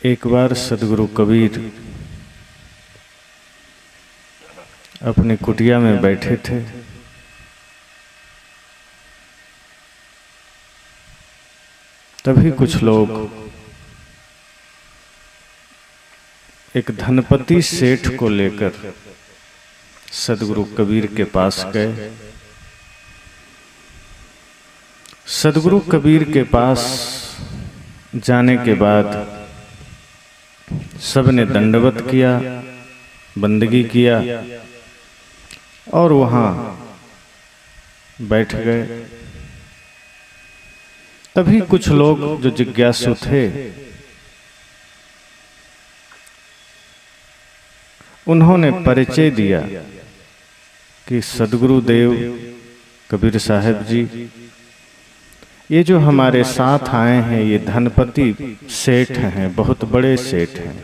एक बार सदगुरु कबीर अपनी कुटिया में बैठे थे। तभी कुछ लोग एक धनपति सेठ को लेकर सदगुरु कबीर के पास गए। सदगुरु कबीर के पास जाने के बाद सबने दंडवत किया, बंदगी किया और वहां बैठ गए। तभी कुछ लोग जो जिज्ञासु थे उन्होंने परिचय दिया कि सदगुरु देव कबीर साहब जी, ये जो हमारे साथ आए हैं ये धनपति सेठ हैं, बहुत बड़े सेठ हैं,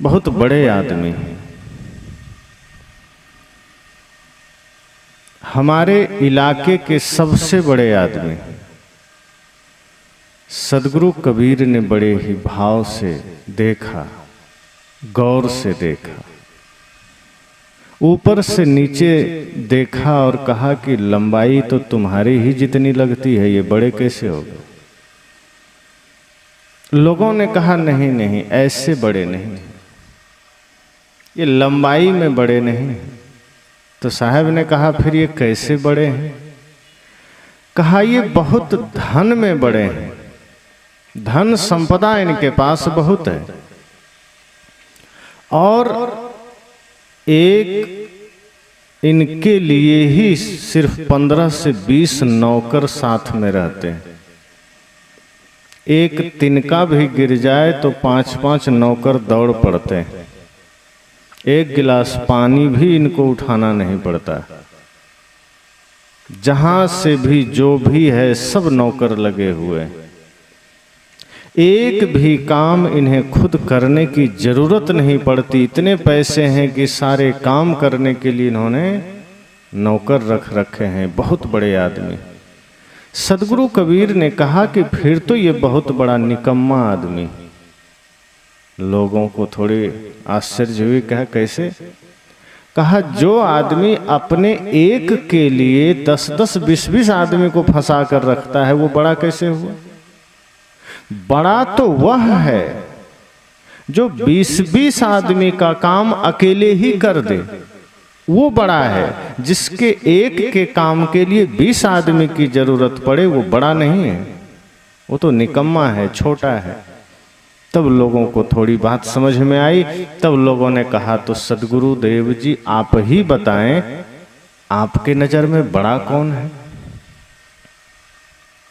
बहुत बड़े आदमी हैं। हमारे इलाके के सबसे बड़े आदमी। सदगुरु कबीर ने बड़े ही भाव से देखा, गौर से देखा, ऊपर से नीचे देखा और कहा कि लंबाई तो तुम्हारी ही जितनी लगती है, ये बड़े कैसे हो गए? लोगों ने कहा नहीं नहीं, ऐसे बड़े नहीं, ये लंबाई में बड़े नहीं। तो साहब ने कहा फिर ये कैसे बड़े हैं? कहा ये बहुत धन में बड़े हैं, धन संपदा इनके पास बहुत है और एक इनके लिए ही सिर्फ 15 से 20 नौकर साथ में रहते हैं। एक तिनका भी गिर जाए तो 5-5 नौकर दौड़ पड़ते हैं। एक गिलास पानी भी इनको उठाना नहीं पड़ता। जहां से भी जो भी है सब नौकर लगे हुए। एक भी काम इन्हें खुद करने की जरूरत नहीं पड़ती। इतने पैसे हैं कि सारे काम करने के लिए इन्होंने नौकर रख रखे हैं। बहुत बड़े आदमी। सदगुरु कबीर ने कहा कि फिर तो ये बहुत बड़ा निकम्मा आदमी। लोगों को थोड़ी आश्चर्य हुई। कहा कैसे? कहा जो आदमी अपने एक के लिए 10-10, 20-20 आदमी को फंसा कर रखता है वो बड़ा कैसे हुआ? बड़ा तो वह है जो 20-20 आदमी का काम अकेले ही कर दे, वो बड़ा है। जिसके एक के काम के लिए 20 आदमी की जरूरत पड़े वो बड़ा नहीं है, वो तो निकम्मा है, छोटा है। तब लोगों को थोड़ी बात समझ में आई। तब लोगों ने कहा तो सदगुरु देव जी आप ही बताएं, आपके नजर में बड़ा कौन है?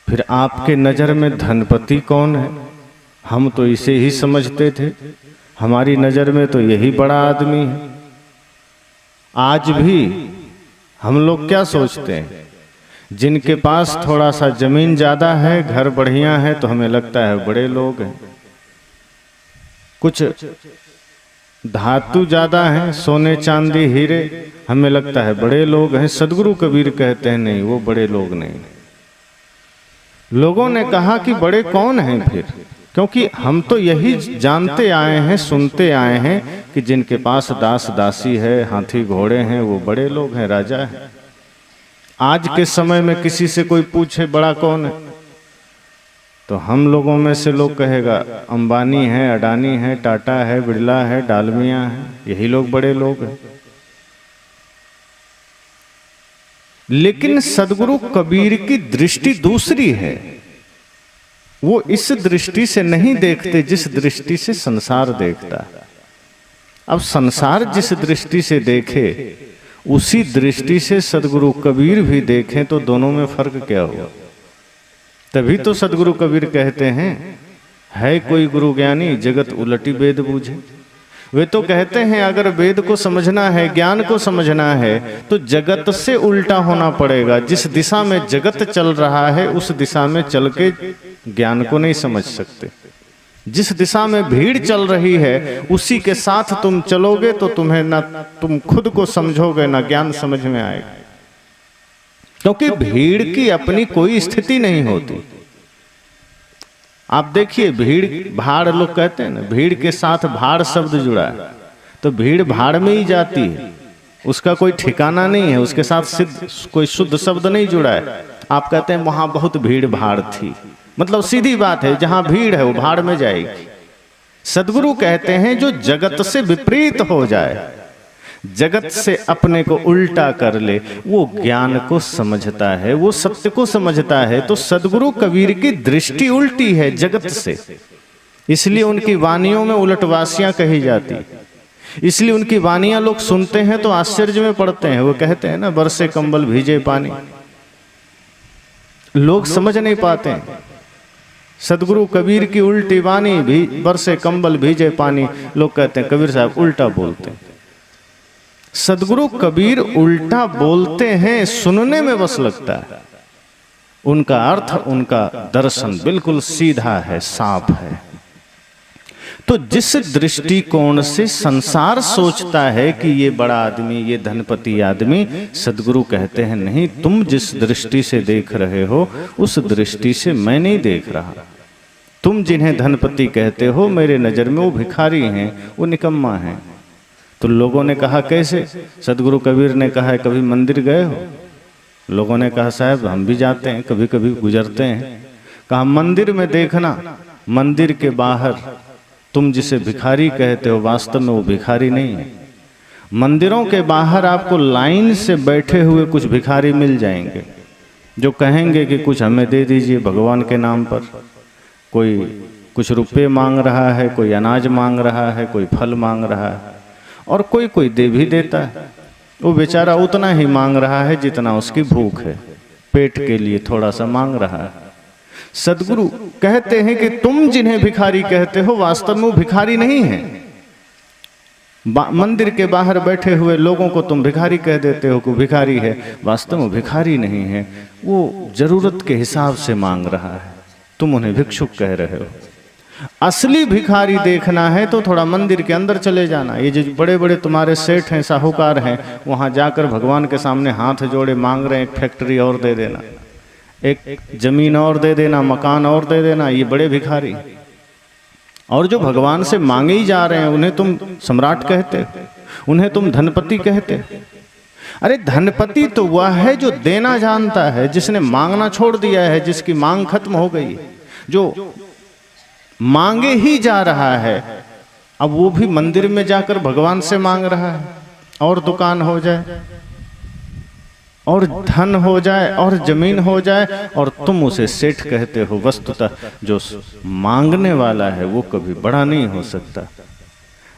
फिर आपके नजर में धनपति कौन है? हम तो इसे ही समझते थे, हमारी नजर में तो यही बड़ा आदमी है। आज भी हम लोग क्या सोचते हैं? जिनके पास थोड़ा सा जमीन ज्यादा है, घर बढ़िया है, तो हमें लगता है बड़े लोग हैं। कुछ धातु ज्यादा है, सोने चांदी हीरे, हमें लगता है बड़े लोग हैं। सदगुरु कबीर कहते हैं नहीं, वो बड़े लोग नहीं। लोगों ने कहा कि बड़े कौन हैं फिर? क्योंकि हम तो यही जानते आए हैं, सुनते आए हैं कि जिनके पास दास दासी है, हाथी घोड़े हैं, वो बड़े लोग हैं, राजा है। आज के समय में किसी से कोई पूछे बड़ा कौन है, तो हम लोगों में से लोग कहेगा अंबानी है, अडानी है, टाटा है, बिरला है, डालमिया है, यही लोग बड़े लोग हैं। लेकिन सदगुरु कबीर की दृष्टि दूसरी है। वो इस दृष्टि से नहीं देखते जिस दृष्टि से संसार देखता है। अब संसार जिस दृष्टि से देखे उसी दृष्टि से सदगुरु कबीर भी देखें तो दोनों में फर्क क्या हुआ? तभी तो सदगुरु कबीर कहते हैं है कोई गुरु ज्ञानी जगत उलटी वेद बूझे। वे तो कहते हैं अगर वेद को समझना है, ज्ञान को समझना है तो जगत से उल्टा होना पड़ेगा। जिस दिशा में जगत चल रहा है उस दिशा में चल के ज्ञान को नहीं समझ सकते। जिस दिशा में भीड़ चल रही है उसी के साथ तुम चलोगे तो तुम्हें ना तुम खुद को समझोगे ना ज्ञान समझ में आएगा। क्योंकि भीड़ की अपनी कोई स्थिति नहीं होती। आप देखिए भीड़ भाड़, लोग कहते हैं ना भीड़ के साथ भाड़ शब्द जुड़ा है, तो भीड़ भाड़ में ही जाती है, उसका कोई ठिकाना नहीं है, उसके साथ कोई शुद्ध शब्द नहीं जुड़ा है। आप कहते हैं वहां बहुत भीड़ भाड़ थी, मतलब सीधी बात है, जहां भीड़ है वो भाड़ में जाएगी। सद्गुरु कहते हैं जो जगत से विपरीत हो जाए, जगत से अपने को उल्टा कर ले, वो ज्ञान को समझता है, वो सत्य को समझता है। तो सद्गुरु कबीर की दृष्टि उल्टी है जगत से, इसलिए उनकी वानियों में उलटवासियां कही जाती, इसलिए उनकी वानियां लोग सुनते हैं तो आश्चर्य में पड़ते हैं। वो कहते हैं ना, बरसे कंबल भीजे पानी, लोग समझ नहीं पाते हैं। सदगुरु कबीर की उल्टी वाणी भी, बरसे कंबल भीजे पानी, लोग कहते हैं कबीर साहब उल्टा बोलते हैं। सदगुरु कबीर उल्टा बोलते हैं, सुनने में बस लगता है, उनका अर्थ, उनका दर्शन बिल्कुल सीधा है, साफ है। तो जिस दृष्टिकोण से संसार सोचता है कि ये बड़ा आदमी, ये धनपति आदमी, सदगुरु कहते हैं नहीं, तुम जिस दृष्टि से देख रहे हो उस दृष्टि से मैं नहीं देख रहा। तुम जिन्हें धनपति कहते हो मेरे नजर में वो भिखारी हैं, वो निकम्मा हैं। तो लोगों ने कहा कैसे? सदगुरु कबीर ने कहा कभी मंदिर गए हो? लोगों ने कहा साहब हम भी जाते हैं, कभी कभी गुजरते हैं। कहा मंदिर में देखना, मंदिर के बाहर तुम जिसे भिखारी कहते हो वास्तव में वो भिखारी नहीं है। मंदिरों के बाहर आपको लाइन से बैठे हुए कुछ भिखारी मिल जाएंगे जो कहेंगे कि कुछ हमें दे दीजिए भगवान के नाम पर। कोई कुछ रुपए मांग रहा है, कोई अनाज मांग रहा है, कोई फल मांग रहा है, और कोई कोई दे भी देता है। वो बेचारा उतना ही मांग रहा है जितना उसकी भूख है, पेट के लिए थोड़ा सा मांग रहा है। सदगुरु कहते हैं कि तुम जिन्हें भिखारी कहते हो वास्तव में वो भिखारी नहीं है। मंदिर के बाहर बैठे हुए लोगों को तुम भिखारी कह देते हो कि भिखारी है, वास्तव में भिखारी नहीं है, वो जरूरत के हिसाब से मांग रहा है, तुम उन्हें भिक्षुक कह रहे हो। असली भिखारी देखना है तो थोड़ा मंदिर के अंदर चले जाना। ये जो बड़े बड़े तुम्हारे सेठ हैं, साहूकार हैं, वहां जाकर भगवान के सामने हाथ जोड़े मांग रहे हैं, एक फैक्ट्री और दे देना, एक जमीन और दे देना, मकान और दे देना, ये बड़े भिखारी। और जो भगवान से मांगे ही जा रहे हैं उन्हें तुम सम्राट कहते, उन्हें तुम धनपति कहते। अरे धनपति तो वह है जो देना जानता है, जिसने मांगना छोड़ दिया है, जिसकी मांग खत्म हो गई, जो मांगे ही जा रहा है। अब वो भी मंदिर में जाकर भगवान से मांग रहा है, और दुकान हो जाए, और धन हो जाए, और जमीन हो जाए, और तुम उसे सेठ कहते हो। वस्तुतः जो मांगने वाला है वो कभी बड़ा नहीं हो सकता,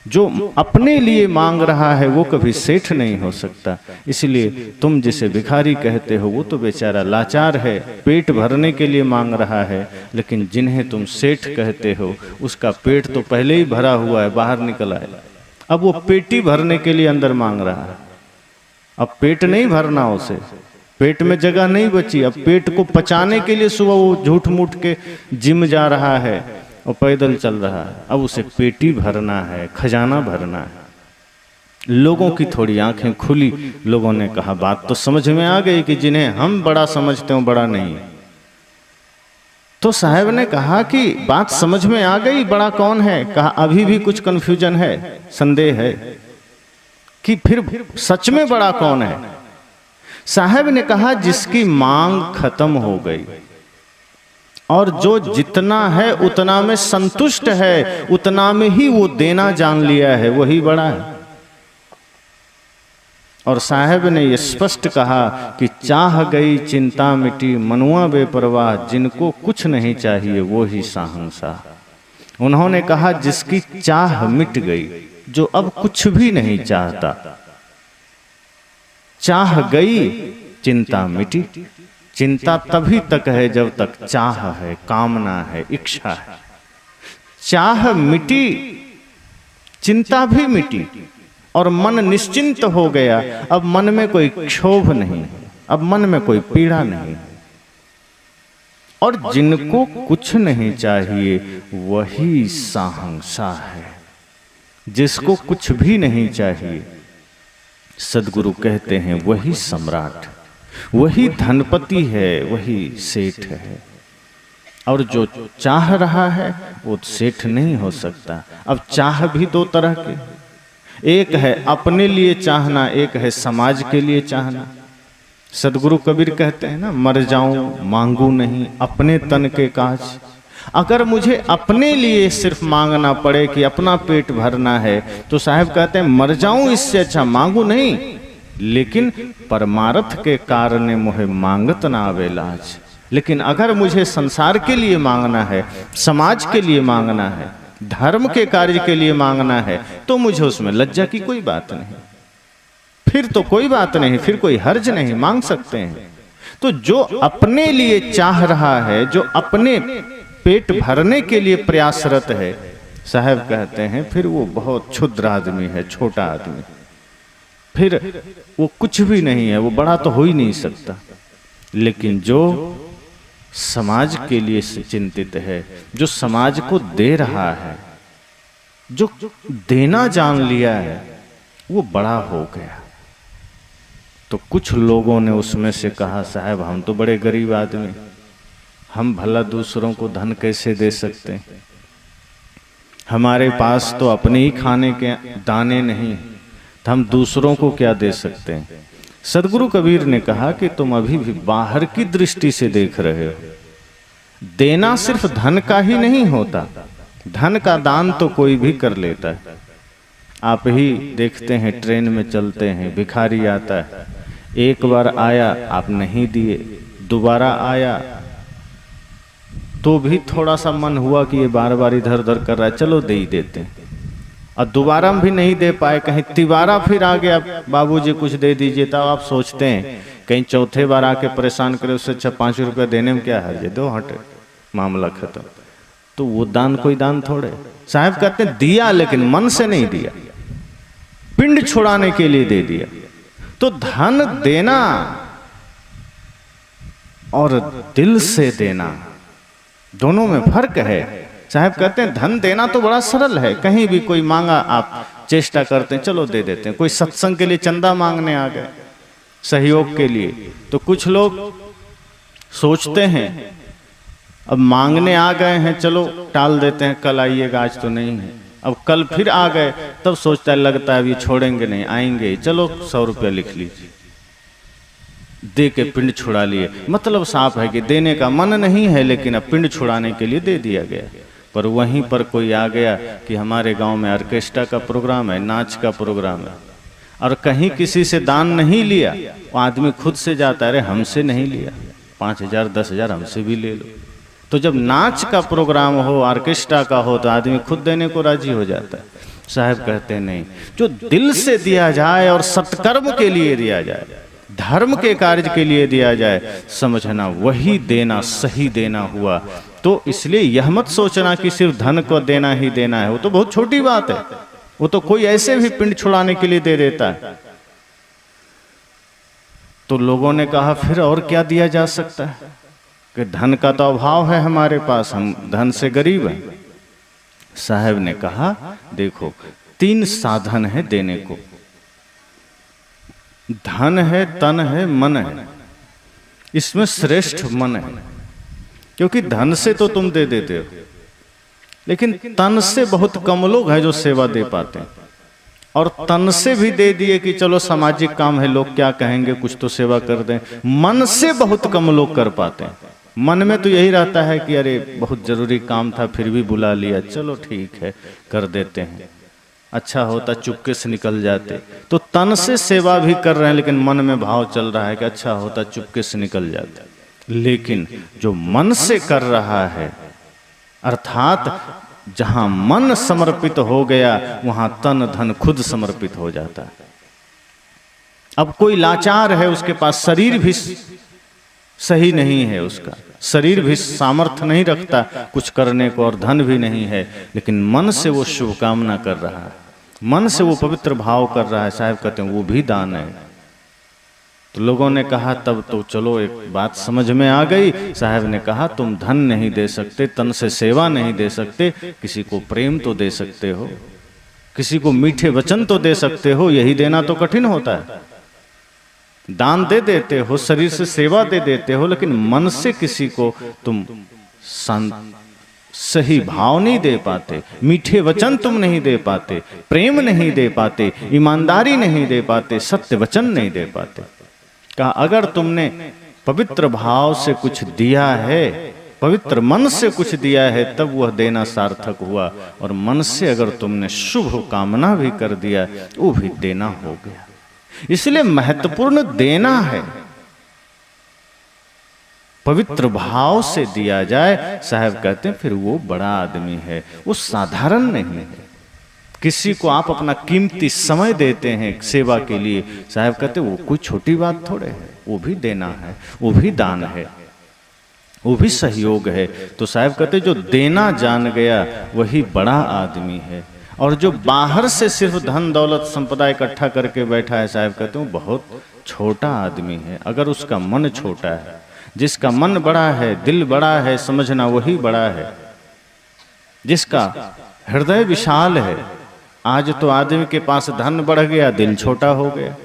जो अपने लिए मांग रहा है वो कभी सेठ नहीं हो सकता। इसलिए तुम जिसे भिखारी कहते हो वो तो बेचारा लाचार है, पेट भरने के लिए मांग रहा है। लेकिन जिन्हें तुम सेठ कहते हो उसका पेट तो पहले ही भरा हुआ है, बाहर निकल आया, अब वो पेटी भरने के लिए अंदर मांग रहा है। अब पेट नहीं भरना, उसे पेट में जगह नहीं बची। अब पेट को पचाने के लिए सुबह वो झूठ मूठ के जिम जा रहा है और पैदल चल रहा है, अब उसे पेटी भरना है, खजाना भरना है। लोगों की थोड़ी आंखें खुली, लोगों ने कहा बात तो समझ में आ गई कि जिन्हें हम बड़ा समझते हो बड़ा नहीं। तो साहब ने कहा कि बात समझ में आ गई, बड़ा कौन है? कहा अभी भी कुछ कंफ्यूजन है, संदेह है कि फिर सच में बड़ा कौन है। साहब ने कहा जिसकी मांग खत्म हो गई और जो जितना है उतना में संतुष्ट है, उतना में ही वो देना जान लिया है, वही बड़ा है। और साहब ने ये स्पष्ट कहा कि चाह गई चिंता मिटी, मनुआ बेपरवाह, जिनको कुछ नहीं चाहिए वो ही शाहंशाह। उन्होंने कहा जिसकी चाह मिट गई, जो अब कुछ भी नहीं चाहता, चाह गई चिंता मिटी। चिंता तभी तक है जब तक चाह है, कामना है, इच्छा है। चाह मिटी, चिंता भी मिटी, और मन निश्चिंत हो गया। अब मन में कोई क्षोभ नहीं, अब मन में कोई पीड़ा नहीं। और जिनको कुछ नहीं चाहिए वही शाहंशाह है, जिसको कुछ भी नहीं चाहिए सदगुरु कहते हैं वही सम्राट, वही धनपति है, वही सेठ है। और जो चाह रहा है वो सेठ नहीं हो सकता। अब चाह भी दो तरह के, एक है अपने लिए चाहना, एक है समाज के लिए चाहना। सदगुरु कबीर कहते हैं ना, मर जाऊं मांगू नहीं अपने तन के काज। अगर मुझे अपने लिए सिर्फ मांगना पड़े कि अपना पेट भरना है, तो साहब कहते हैं मर जाऊं इससे अच्छा मांगू नहीं, लेकिन परमार्थ के कारण मुझे मांगत ना आवे लाज। लेकिन अगर मुझे संसार के लिए मांगना है, समाज के लिए मांगना है, धर्म के कार्य के लिए मांगना है, तो मुझे उसमें लज्जा की कोई बात नहीं, फिर तो कोई बात नहीं, फिर कोई हर्ज नहीं, मांग सकते हैं। तो जो अपने लिए चाह रहा है, जो अपने पेट भरने के लिए प्रयासरत है, साहब कहते हैं फिर वो बहुत क्षुद्र आदमी है, छोटा आदमी, फिर वो कुछ भी नहीं है, वो बड़ा तो हो ही नहीं सकता। लेकिन जो समाज के लिए चिंतित है, जो समाज को दे रहा है, जो देना जान लिया है, वो बड़ा हो गया। तो कुछ लोगों ने उसमें से कहा, साहब हम तो बड़े गरीब आदमी, हम भला दूसरों को धन कैसे दे सकते हैं, हमारे पास तो अपने ही खाने के दाने नहीं, तो हम दूसरों को क्या दे सकते हैं। सदगुरु कबीर ने कहा कि तुम अभी भी बाहर की दृष्टि से देख रहे हो। देना सिर्फ धन का ही नहीं होता, धन का दान तो कोई भी कर लेता है। आप ही देखते हैं, ट्रेन में चलते हैं, भिखारी आता है, एक बार आया आप नहीं दिए, दोबारा आया तो भी थोड़ा सा मन हुआ कि ये बार बार इधर उधर कर रहा है, चलो दे ही देते हैं, और दोबारा भी नहीं दे पाए, कहीं तिबारा फिर आ गया, बाबूजी कुछ दे दीजिए, तब आप सोचते हैं कहीं चौथे बार आके परेशान करे, उससे अच्छा 5 रुपया देने में क्या है, दो हटे, मामला खत्म। तो वो दान कोई दान थोड़े। साहब कहते हैं दिया, लेकिन मन से नहीं दिया, पिंड छुड़ाने के लिए दे दिया। तो धन देना और दिल से देना, दोनों में फर्क है। साहब कहते हैं धन देना तो बड़ा सरल है, कहीं भी कोई मांगा आप चेष्टा करते हैं, चलो दे देते हैं। कोई सत्संग के लिए चंदा मांगने आ गए, सहयोग के लिए, तो कुछ लोग सोचते हैं अब मांगने आ गए हैं, चलो टाल देते हैं, कल आइएगा, आज तो नहीं है। अब कल फिर आ गए, तब सोचता है, लगता है अब ये छोड़ेंगे नहीं, आएंगे, चलो 100 रुपया लिख लीजिए, दे के पिंड छुड़ा लिए। मतलब साफ है कि देने का मन नहीं है, लेकिन अब पिंड छुड़ाने के लिए दे दिया गया। पर वहीं पर कोई आ गया कि हमारे गांव में ऑर्केस्ट्रा का प्रोग्राम है, नाच का प्रोग्राम है, और कहीं किसी से दान नहीं लिया, वो आदमी खुद से जाता है, अरे हमसे नहीं लिया, 5,000 10,000 हमसे भी ले लो। तो जब नाच का प्रोग्राम हो, ऑर्केस्ट्रा का हो, तो आदमी खुद देने को राजी हो जाता है। साहब कहते हैं नहीं, जो दिल से दिया जाए और सत्कर्म के लिए दिया जाए, धर्म के कार्य के लिए दिया जाए, समझना वही देना सही देना हुआ। तो इसलिए यह मत सोचना कि सिर्फ धन को देना ही देना है, वो तो बहुत छोटी बात है, वो तो कोई ऐसे भी पिंड छुड़ाने के लिए दे देता है। तो लोगों ने कहा फिर और क्या दिया जा सकता है, कि धन का तो अभाव है हमारे पास, हम धन से गरीब हैं। साहब ने कहा देखो 3 साधन है देने को, धन है, तन है, मन है। इसमें श्रेष्ठ मन है, क्योंकि धन से तो तुम दे देते हो, लेकिन तन से बहुत कम लोग हैं जो सेवा दे पाते हैं। और तन से भी दे दिए कि चलो सामाजिक काम है, लोग क्या कहेंगे, कुछ तो सेवा कर दें। मन से बहुत कम लोग कर पाते हैं। मन में तो यही रहता है कि अरे बहुत जरूरी काम था, फिर भी बुला लिया, चलो ठीक है कर देते हैं, अच्छा होता चुपके से निकल जाते। तो तन से सेवा भी कर रहे हैं, लेकिन मन में भाव चल रहा है कि अच्छा होता चुपके से निकल जाते। लेकिन जो मन से कर रहा है, अर्थात जहां मन समर्पित हो गया, वहां तन धन खुद समर्पित हो जाता है। अब कोई लाचार है, उसके पास शरीर भी सही नहीं है, उसका शरीर भी सामर्थ्य नहीं रखता कुछ करने को, और धन भी नहीं है, लेकिन मन से वो शुभकामना कर रहा है, मन से वो पवित्र भाव कर रहा है। साहब कहते हैं वो भी दान है। तो लोगों ने कहा तब तो चलो एक बात समझ में आ गई। साहब ने कहा तुम धन नहीं दे सकते, तन से सेवा नहीं दे सकते, किसी को प्रेम तो दे सकते हो, किसी को मीठे वचन तो दे सकते हो, यही देना तो कठिन होता है। दान दे देते हो, शरीर से सेवा दे देते हो, लेकिन मन से किसी को तुम सही भाव नहीं दे पाते, मीठे वचन तुम नहीं दे पाते, प्रेम नहीं दे पाते, ईमानदारी नहीं दे पाते, सत्य वचन नहीं दे पाते। कहा अगर तुमने पवित्र भाव से कुछ दिया है, पवित्र मन से कुछ दिया है, तब वह देना सार्थक हुआ। और मन से अगर तुमने शुभ कामना भी कर दिया, वो भी देना हो गया। इसलिए महत्वपूर्ण देना है। पवित्र भाव से दिया जाए, साहब कहते हैं फिर वो बड़ा आदमी है, वो साधारण नहीं है। किसी को आप अपना कीमती समय देते हैं सेवा के लिए, साहब कहते हैं वो कोई छोटी बात थोड़े है, वो भी देना है, वो भी दान है, वो भी सहयोग है। तो साहब कहते जो देना जान गया वही बड़ा आदमी है। और जो बाहर से सिर्फ धन दौलत संपदा इकट्ठा करके बैठा है, साहब कहते हैं बहुत छोटा आदमी है। अगर उसका मन छोटा है, जिसका मन बड़ा है, दिल बड़ा है, समझना वही बड़ा है। जिसका हृदय विशाल है, आज तो आदमी के पास धन बढ़ गया, दिल छोटा हो गया।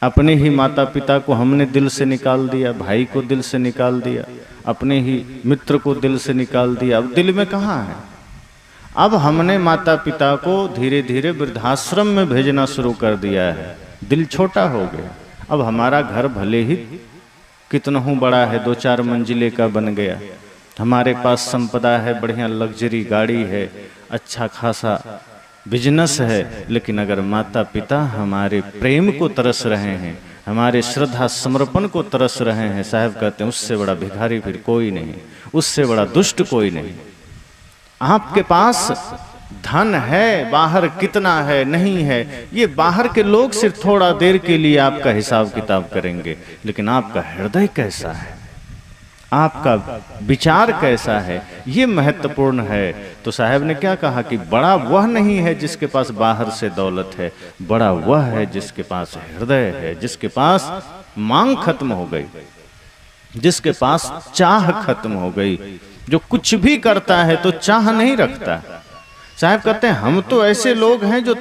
अपने ही माता पिता को हमने दिल से निकाल दिया, भाई को दिल से निकाल दिया, अपने ही मित्र को दिल से निकाल दिया। अब दिल में कहाँ है? अब हमने माता पिता को धीरे धीरे वृद्धाश्रम में भेजना शुरू कर दिया है, दिल छोटा हो गया। अब हमारा घर भले ही कितना हूँ बड़ा है, 2-4 मंजिले का बन गया, हमारे पास संपदा है, बढ़िया लग्जरी गाड़ी है, अच्छा खासा बिजनेस है, लेकिन अगर माता पिता हमारे प्रेम को तरस रहे हैं, हमारे श्रद्धा समर्पण को तरस रहे हैं, साहब कहते हैं उससे बड़ा भिखारी फिर कोई नहीं, उससे बड़ा दुष्ट कोई नहीं। आपके पास धन है, बाहर कितना है नहीं है, ये बाहर के लोग सिर्फ थोड़ा देर के लिए आपका हिसाब किताब करेंगे, लेकिन आपका हृदय कैसा है, आपका विचार कैसा है, ये महत्वपूर्ण है। तो साहब ने क्या कहा कि बड़ा वह नहीं है जिसके पास बाहर से दौलत है, बड़ा वह है जिसके पास हृदय है, जिसके पास मांग खत्म हो गई, जिसके पास चाह खत्म हो गई। जो कुछ भी करता है तो चाह नहीं रखता। साहब कहते हैं हम तो ऐसे लोग हैं जो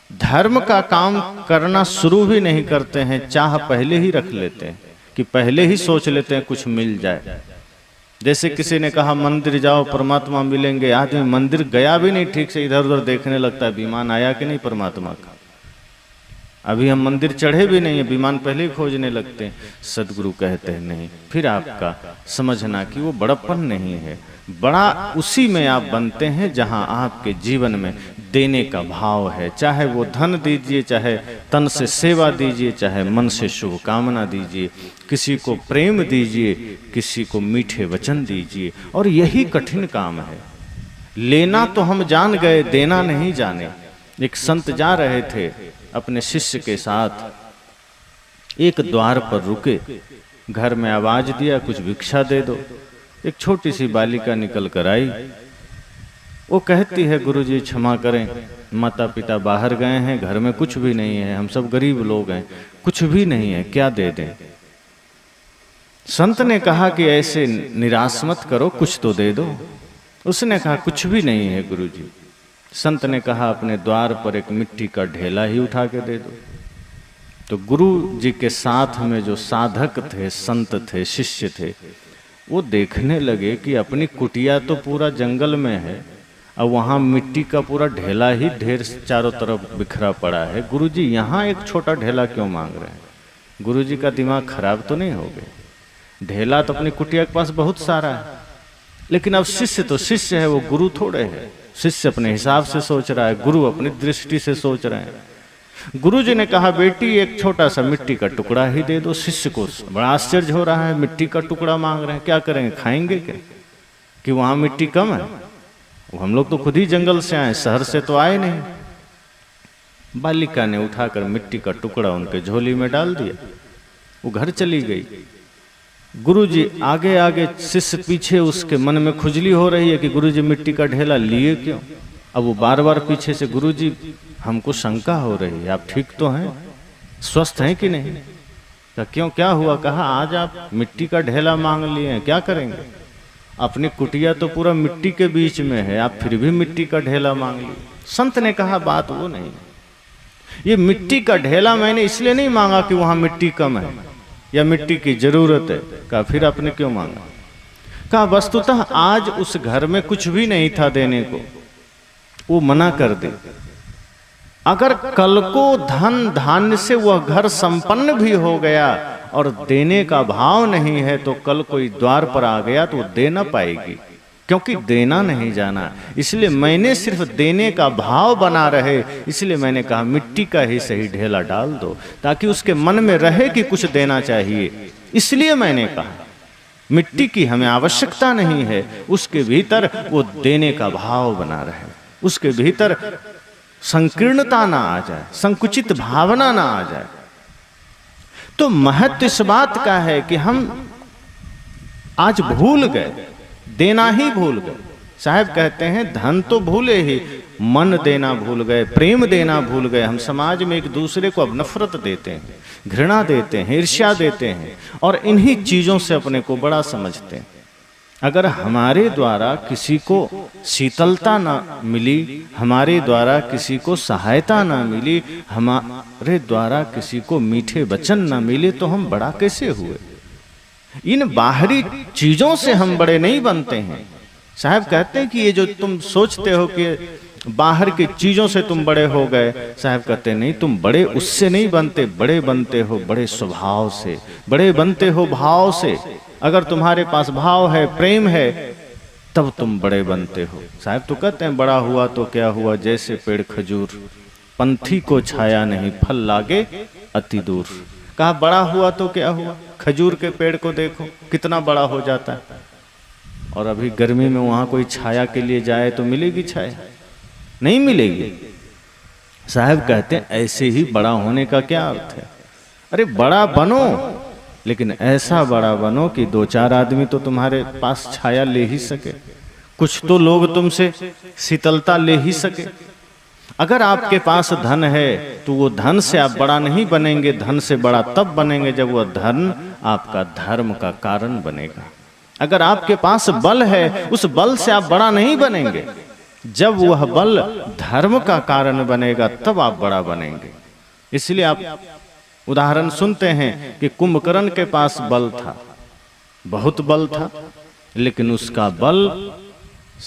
धर्म का काम करना शुरू भी नहीं करते हैं, चाह पहले ही रख लेते हैं कि पहले ही सोच लेते हैं कुछ मिल जाए। जैसे किसी ने कहा मंदिर जाओ परमात्मा मिलेंगे, आदमी मंदिर गया भी नहीं ठीक से, इधर उधर देखने लगता है विमान आया कि नहीं परमात्मा का। अभी हम मंदिर चढ़े भी नहीं है, विमान पहले ही खोजने लगते हैं। सदगुरु कहते हैं नहीं, फिर आपका समझना कि वो बड़प्पन नहीं है, बड़ा उसी में आप बनते हैं जहां आपके जीवन में देने का भाव है। चाहे वो धन दीजिए, चाहे तन से सेवा दीजिए, चाहे मन से शुभकामना दीजिए, किसी को प्रेम दीजिए, किसी को मीठे वचन दीजिए। और यही कठिन काम है। लेना तो हम जान गए, देना नहीं जाने। एक संत जा रहे थे अपने शिष्य के साथ, एक द्वार पर रुके, घर में आवाज दिया कुछ भिक्षा दे दो। एक छोटी सी बालिका निकल कर आई, वो कहती है गुरुजी क्षमा करें, माता पिता बाहर गए हैं, घर में कुछ भी नहीं है, हम सब गरीब लोग हैं, कुछ भी नहीं है, क्या दे दें। संत ने कहा कि ऐसे निराश मत करो, कुछ तो दे दो। उसने कहा कुछ भी नहीं है गुरुजी। संत ने कहा अपने द्वार पर एक मिट्टी का ढेला ही उठा के दे दो। तो गुरु जी के साथ में जो साधक थे, संत थे, शिष्य थे, वो देखने लगे कि अपनी कुटिया तो पूरा जंगल में है, अब वहाँ मिट्टी का पूरा ढेला ही ढेर चारों तरफ बिखरा पड़ा है, गुरुजी यहाँ एक छोटा ढेला क्यों मांग रहे हैं। गुरुजी का दिमाग खराब तो नहीं हो गया? ढेला तो अपनी कुटिया के पास बहुत सारा है, लेकिन अब शिष्य तो शिष्य है, वो गुरु थोड़े है। शिष्य अपने हिसाब से सोच रहा है, गुरु अपनी दृष्टि से सोच रहे हैं। गुरुजी ने कहा बेटी एक छोटा सा मिट्टी का टुकड़ा ही दे दो। शिष्य को बड़ा आश्चर्य हो रहा है, मिट्टी का टुकड़ा मांग रहे हैं, क्या करेंगे, खाएंगे क्या, कि वहां मिट्टी कम है? हम लोग तो खुद ही जंगल से आए, शहर से तो आए नहीं। बालिका ने उठाकर मिट्टी का टुकड़ा उनके झोली में डाल दिया, वो घर चली गई। गुरुजी आगे आगे, शिष्य पीछे, उसके मन में खुजली हो रही है कि गुरुजी मिट्टी का ढेला लिए क्यों। अब वो बार बार पीछे से, गुरुजी हमको शंका हो रही है, आप ठीक तो हैं, स्वस्थ हैं कि नहीं? क्यों, क्या हुआ? कहा आज आप मिट्टी का ढेला मांग लिए हैं, क्या करेंगे? अपनी कुटिया तो पूरा मिट्टी के बीच में है, आप फिर भी मिट्टी का ढेला मांग लिए। संत ने कहा बात वो नहीं, ये मिट्टी का ढेला मैंने इसलिए नहीं मांगा कि वहां मिट्टी कम है या मिट्टी की जरूरत है। कहा फिर आपने क्यों मांगा? कहा वस्तुतः आज उस घर में कुछ भी नहीं था देने को, वो मना कर दे। अगर कल को धन धान्य से वह घर संपन्न भी हो गया और देने का भाव नहीं है, तो कल कोई द्वार पर आ गया तो वो दे ना पाएगी, क्योंकि देना नहीं जाना। इसलिए मैंने सिर्फ देने का भाव बना रहे, इसलिए मैंने कहा मिट्टी का ही सही ढेला डाल दो, ताकि उसके मन में रहे कि कुछ देना चाहिए। इसलिए मैंने कहा मिट्टी की हमें आवश्यकता नहीं है, उसके भीतर वो देने का भाव बना रहे, उसके भीतर संकीर्णता ना आ जाए, संकुचित भावना ना आ जाए। तो महत्व इस बात का है कि हम आज भूल गए, देना ही भूल गए। साहब कहते हैं धन तो भूले ही, मन देना भूल गए, प्रेम देना भूल गए। हम समाज में एक दूसरे को अब नफरत देते हैं, घृणा देते हैं, ईर्ष्या देते हैं और इन्हीं चीजों से अपने को बड़ा समझते हैं। अगर हमारे द्वारा किसी को शीतलता ना मिली, हमारे द्वारा किसी को सहायता ना मिली, हमारे द्वारा किसी को मीठे वचन ना मिले, तो हम बड़ा कैसे हुए? इन बाहरी चीजों से हम बड़े नहीं बनते हैं। साहब कहते हैं कि ये जो तुम सोचते हो कि बाहर की चीजों से तुम बड़े हो गए, साहब कहते नहीं, तुम बड़े उससे नहीं बनते, बड़े बनते हो बड़े स्वभाव से, बड़े बनते हो भाव से। अगर तुम्हारे पास भाव है, प्रेम है, तब तुम बड़े बनते हो। साहब तो कहते हैं बड़ा हुआ तो क्या हुआ, जैसे पेड़ खजूर, पंथी को छाया नहीं, फल लागे अति दूर। कहा बड़ा हुआ तो क्या हुआ, खजूर के पेड़ को देखो कितना बड़ा हो जाता है, और अभी गर्मी में वहां कोई छाया के लिए जाए तो मिलेगी छाया? नहीं मिलेगी। साहब कहते हैं ऐसे ही बड़ा होने का क्या अर्थ है? अरे बड़ा बनो, लेकिन ऐसा बड़ा बनो कि दो चार आदमी तो तुम्हारे पास छाया ले ही सके, कुछ तो लोग तुमसे शीतलता ले ही सके। अगर आपके पास धन है तो वो धन से आप बड़ा नहीं बनेंगे, धन से बड़ा तब बनेंगे जब वह धन आपका धर्म का कारण बनेगा। अगर आपके पास बल है, उस बल से आप बड़ा नहीं बनेंगे, जब वह बल धर्म का कारण बनेगा तब आप बड़ा बनेंगे। इसलिए आप उदाहरण सुनते हैं कि कुंभकर्ण के पास बल था, बहुत बल था, लेकिन उसका बल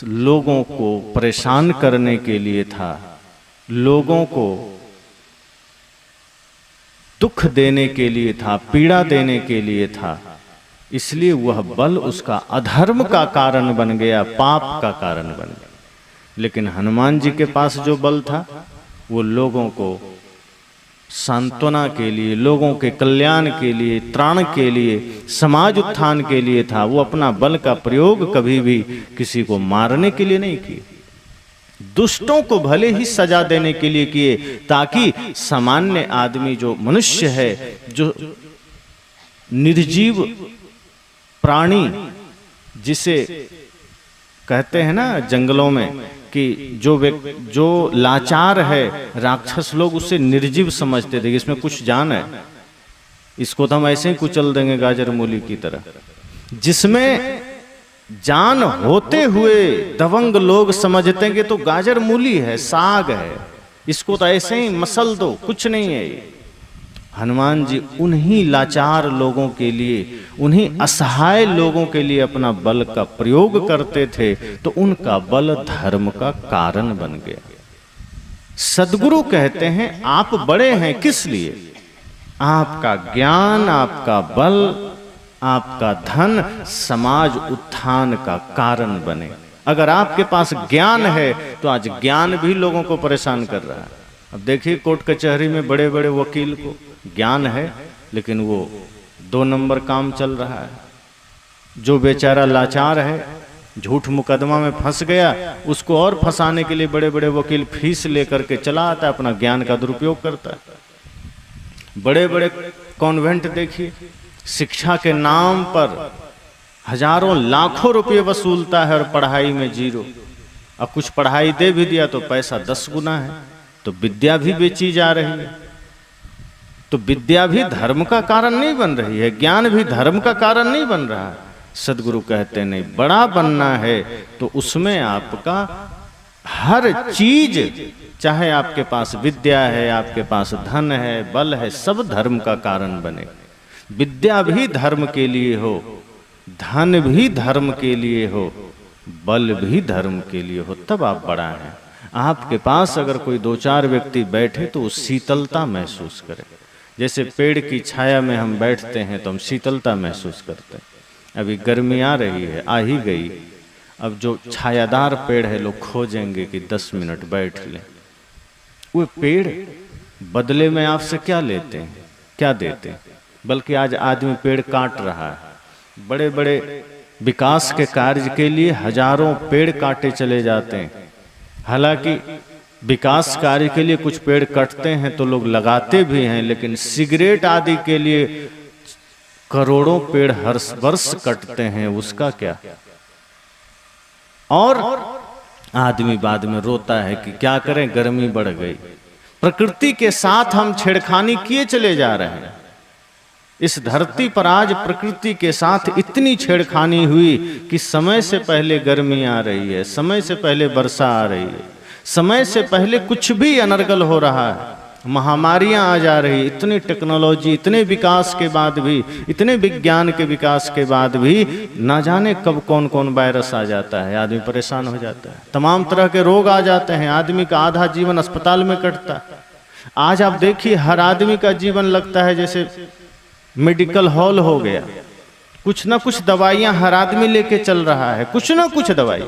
लोगों को परेशान करने के लिए था, लोगों को दुख देने के लिए था, पीड़ा देने के लिए था। इसलिए वह बल उसका अधर्म का कारण बन गया, पाप का कारण बन गया। लेकिन हनुमान जी के पास जो बल था वो लोगों को सांत्वना के लिए, लोगों के कल्याण के लिए, त्राण के लिए, समाज उत्थान के लिए था। वो अपना बल का प्रयोग कभी भी किसी को मारने के लिए नहीं किए, दुष्टों को भले ही सजा देने के लिए किए, ताकि सामान्य आदमी जो मनुष्य है, जो निर्जीव प्राणी जिसे कहते हैं ना जंगलों में कि जो लाचार है, राक्षस लोग उसे निर्जीव समझते थे, इसमें कुछ जान है, इसको तो हम ऐसे ही कुचल देंगे गाजर मूली की तरह। जिसमें जान होते हुए दबंग लोग समझते हैं कि तो गाजर मूली है, साग है, इसको तो ऐसे ही मसल दो, कुछ नहीं है ये। हनुमान जी उन्हीं लाचार लोगों के लिए, उन्हीं असहाय लोगों के लिए अपना बल का प्रयोग करते थे, तो उनका बल धर्म का कारण बन गया। सद्गुरु कहते हैं आप बड़े हैं किस लिए? आपका ज्ञान, आपका बल, आपका धन समाज उत्थान का कारण बने। अगर आपके पास ज्ञान है तो आज ज्ञान भी लोगों को परेशान कर रहा है। अब देखिए कोर्ट कचहरी में बड़े बड़े वकील को ज्ञान है, लेकिन वो 2 नंबर काम चल रहा है। जो बेचारा लाचार है, झूठ मुकदमा में फंस गया, उसको और फंसाने के लिए बड़े बड़े वकील फीस लेकर के चला आता है, अपना ज्ञान का दुरुपयोग करता है। बड़े बड़े कॉन्वेंट देखिए, शिक्षा के नाम पर हजारों लाखों रुपए वसूलता है और पढ़ाई में जीरो। अब कुछ पढ़ाई दे भी दिया तो पैसा 10 गुना है, तो विद्या भी बेची जा रही है। तो विद्या भी धर्म का कारण नहीं बन रही है, ज्ञान भी धर्म का कारण नहीं बन रहा है। सद्गुरु कहते नहीं, बड़ा बनना है तो उसमें आपका हर चीज, चाहे आपके पास विद्या है, आपके पास धन है, बल है, सब धर्म का कारण बने। विद्या भी धर्म के लिए हो, धन भी धर्म के लिए हो, बल भी धर्म के लिए हो, तब आप बड़ा हैं। आपके पास अगर कोई 2-4 व्यक्ति बैठे तो वो शीतलता महसूस करे। जैसे पेड़ की छाया में हम बैठते हैं तो हम शीतलता महसूस करते हैं। अभी गर्मी आ रही है, आ ही गई, अब जो छायादार पेड़ है लोग खोजेंगे कि 10 मिनट बैठ लें। वो पेड़ बदले में आपसे क्या लेते हैं, क्या देते हैं? बल्कि आज आदमी पेड़ काट रहा है। बड़े बड़े विकास के कार्य के लिए हजारों पेड़ काटे चले जाते हैं। हालांकि विकास कार्य के लिए कुछ पेड़ कटते हैं तो लोग लगाते भी हैं, लेकिन सिगरेट आदि के लिए करोड़ों पेड़ हर वर्ष कटते हैं, उसका क्या? और आदमी बाद में रोता है कि क्या करें, गर्मी बढ़ गई। प्रकृति के साथ हम छेड़खानी किए चले जा रहे हैं। इस धरती पर आज प्रकृति के साथ इतनी छेड़खानी हुई कि समय से पहले गर्मी आ रही है, समय से पहले वर्षा आ रही है, समय से पहले कुछ भी अनर्गल हो रहा है, महामारियां आ जा रही। इतनी टेक्नोलॉजी, इतने विकास के बाद भी, इतने विज्ञान के विकास के बाद भी ना जाने कब कौन कौन वायरस आ जाता है, आदमी परेशान हो जाता है। तमाम तरह के रोग आ जाते हैं, आदमी का आधा जीवन अस्पताल में कटता है। आज आप देखिए हर आदमी का जीवन लगता है जैसे मेडिकल हॉल हो गया। कुछ ना कुछ दवाइयां हर आदमी लेके चल रहा है, कुछ ना कुछ दवाई।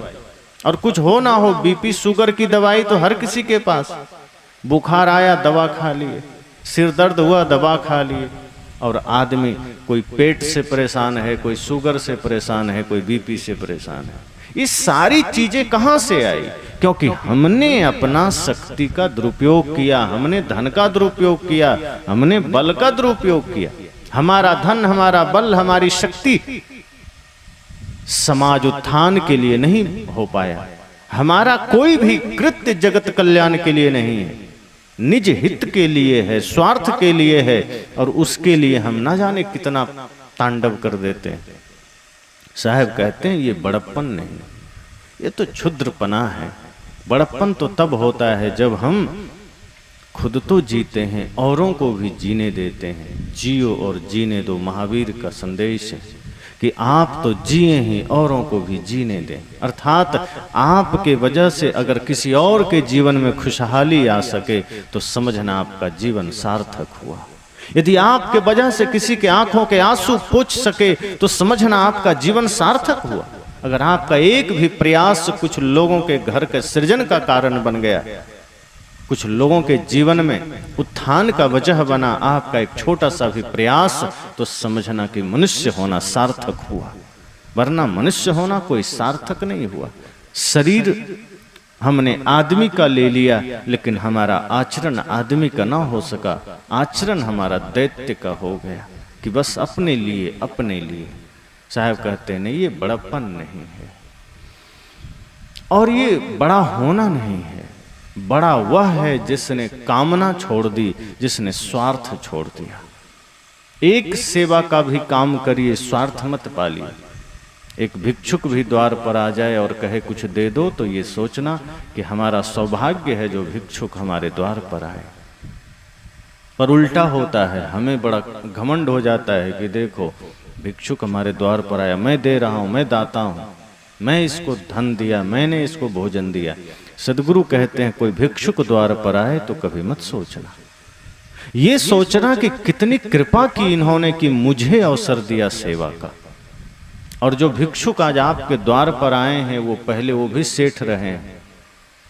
और कुछ हो ना हो, बीपी शुगर की दवाई तो हर किसी के पास। बुखार आया दवा खा लिए, सिर दर्द हुआ दवा खा लिए। और आदमी कोई पेट से परेशान है, कोई शुगर से परेशान है, कोई बीपी से परेशान है। ये सारी चीजें कहां से आई? क्योंकि हमने अपना शक्ति का दुरुपयोग किया, हमने धन का दुरुपयोग किया, हमने बल का दुरुपयोग किया। हमारा धन, हमारा बल, हमारी शक्ति समाज उत्थान के लिए नहीं हो पाया। हमारा कोई भी कृत्य जगत कल्याण के लिए नहीं है, निज हित के लिए है, स्वार्थ के लिए है। और उसके लिए हम ना जाने कितना तांडव कर देते हैं। साहब कहते हैं ये बड़प्पन नहीं, ये तो क्षुद्रपना है। बड़प्पन तो तब होता है जब हम खुद तो जीते हैं, औरों को भी जीने देते हैं। जियो और जीने दो, महावीर का संदेश है कि आप तो जिए ही औरों को भी जीने दें। अर्थात आपके वजह से अगर किसी और के जीवन में खुशहाली आ सके तो समझना आपका जीवन सार्थक हुआ। यदि आपके वजह से किसी के आंखों के आंसू पोंछ सके तो समझना आपका जीवन सार्थक हुआ। अगर आपका एक भी प्रयास कुछ लोगों के घर के सृजन का कारण बन गया, कुछ लोगों के जीवन में उत्थान का वजह बना आपका एक छोटा सा भी प्रयास, तो समझना कि मनुष्य होना सार्थक हुआ। वरना मनुष्य होना कोई सार्थक नहीं हुआ। शरीर हमने आदमी का ले लिया, लेकिन हमारा आचरण आदमी का ना हो सका। आचरण हमारा दैत्य का हो गया कि बस अपने लिए, अपने लिए। साहब कहते हैं नहीं, ये बड़प्पन नहीं है और ये बड़ा होना नहीं है। बड़ा वह है जिसने कामना छोड़ दी, जिसने स्वार्थ छोड़ दिया। एक सेवा का भी काम करिए, स्वार्थ मत पालिए। एक भिक्षुक भी द्वार पर आ जाए और कहे कुछ दे दो, तो ये सोचना कि हमारा सौभाग्य है जो भिक्षुक हमारे द्वार पर आए। पर उल्टा होता है, हमें बड़ा घमंड हो जाता है कि देखो भिक्षुक हमारे द्वार पर आया, मैं दे रहा हूं, मैं दाता हूं, मैं इसको धन दिया, मैंने इसको भोजन दिया। सदगुरु कहते हैं कोई भिक्षुक द्वार पर आए तो कभी मत सोचना, ये सोचना कि कितनी कृपा की इन्होंने कि मुझे अवसर दिया सेवा का। और जो भिक्षुक आज आपके द्वार पर आए हैं वो पहले वो भी सेठ रहे हैं,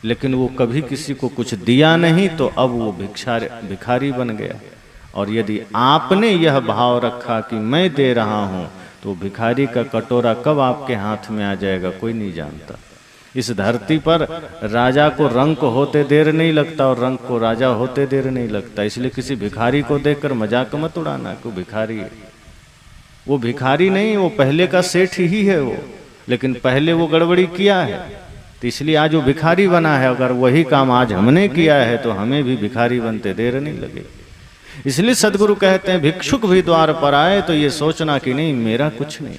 लेकिन वो कभी किसी को कुछ दिया नहीं, तो अब वो भिखारी बन गया। और यदि आपने यह भाव रखा कि मैं दे रहा हूं, तो भिखारी का कटोरा कब आपके हाथ में आ जाएगा कोई नहीं जानता। इस धरती पर राजा को रंक होते देर नहीं लगता और रंक को राजा होते देर नहीं लगता। इसलिए किसी भिखारी को देखकर मजाक मत उड़ाना कि भिखारी है। वो भिखारी नहीं, वो पहले का सेठ ही है वो, लेकिन पहले वो गड़बड़ी किया है, तो इसलिए आज वो भिखारी बना है। अगर वही काम आज हमने किया है तो हमें भी भिखारी बनते देर नहीं लगे। इसलिए सदगुरु कहते हैं भिक्षुक भी द्वार पर आए तो ये सोचना कि नहीं मेरा कुछ नहीं,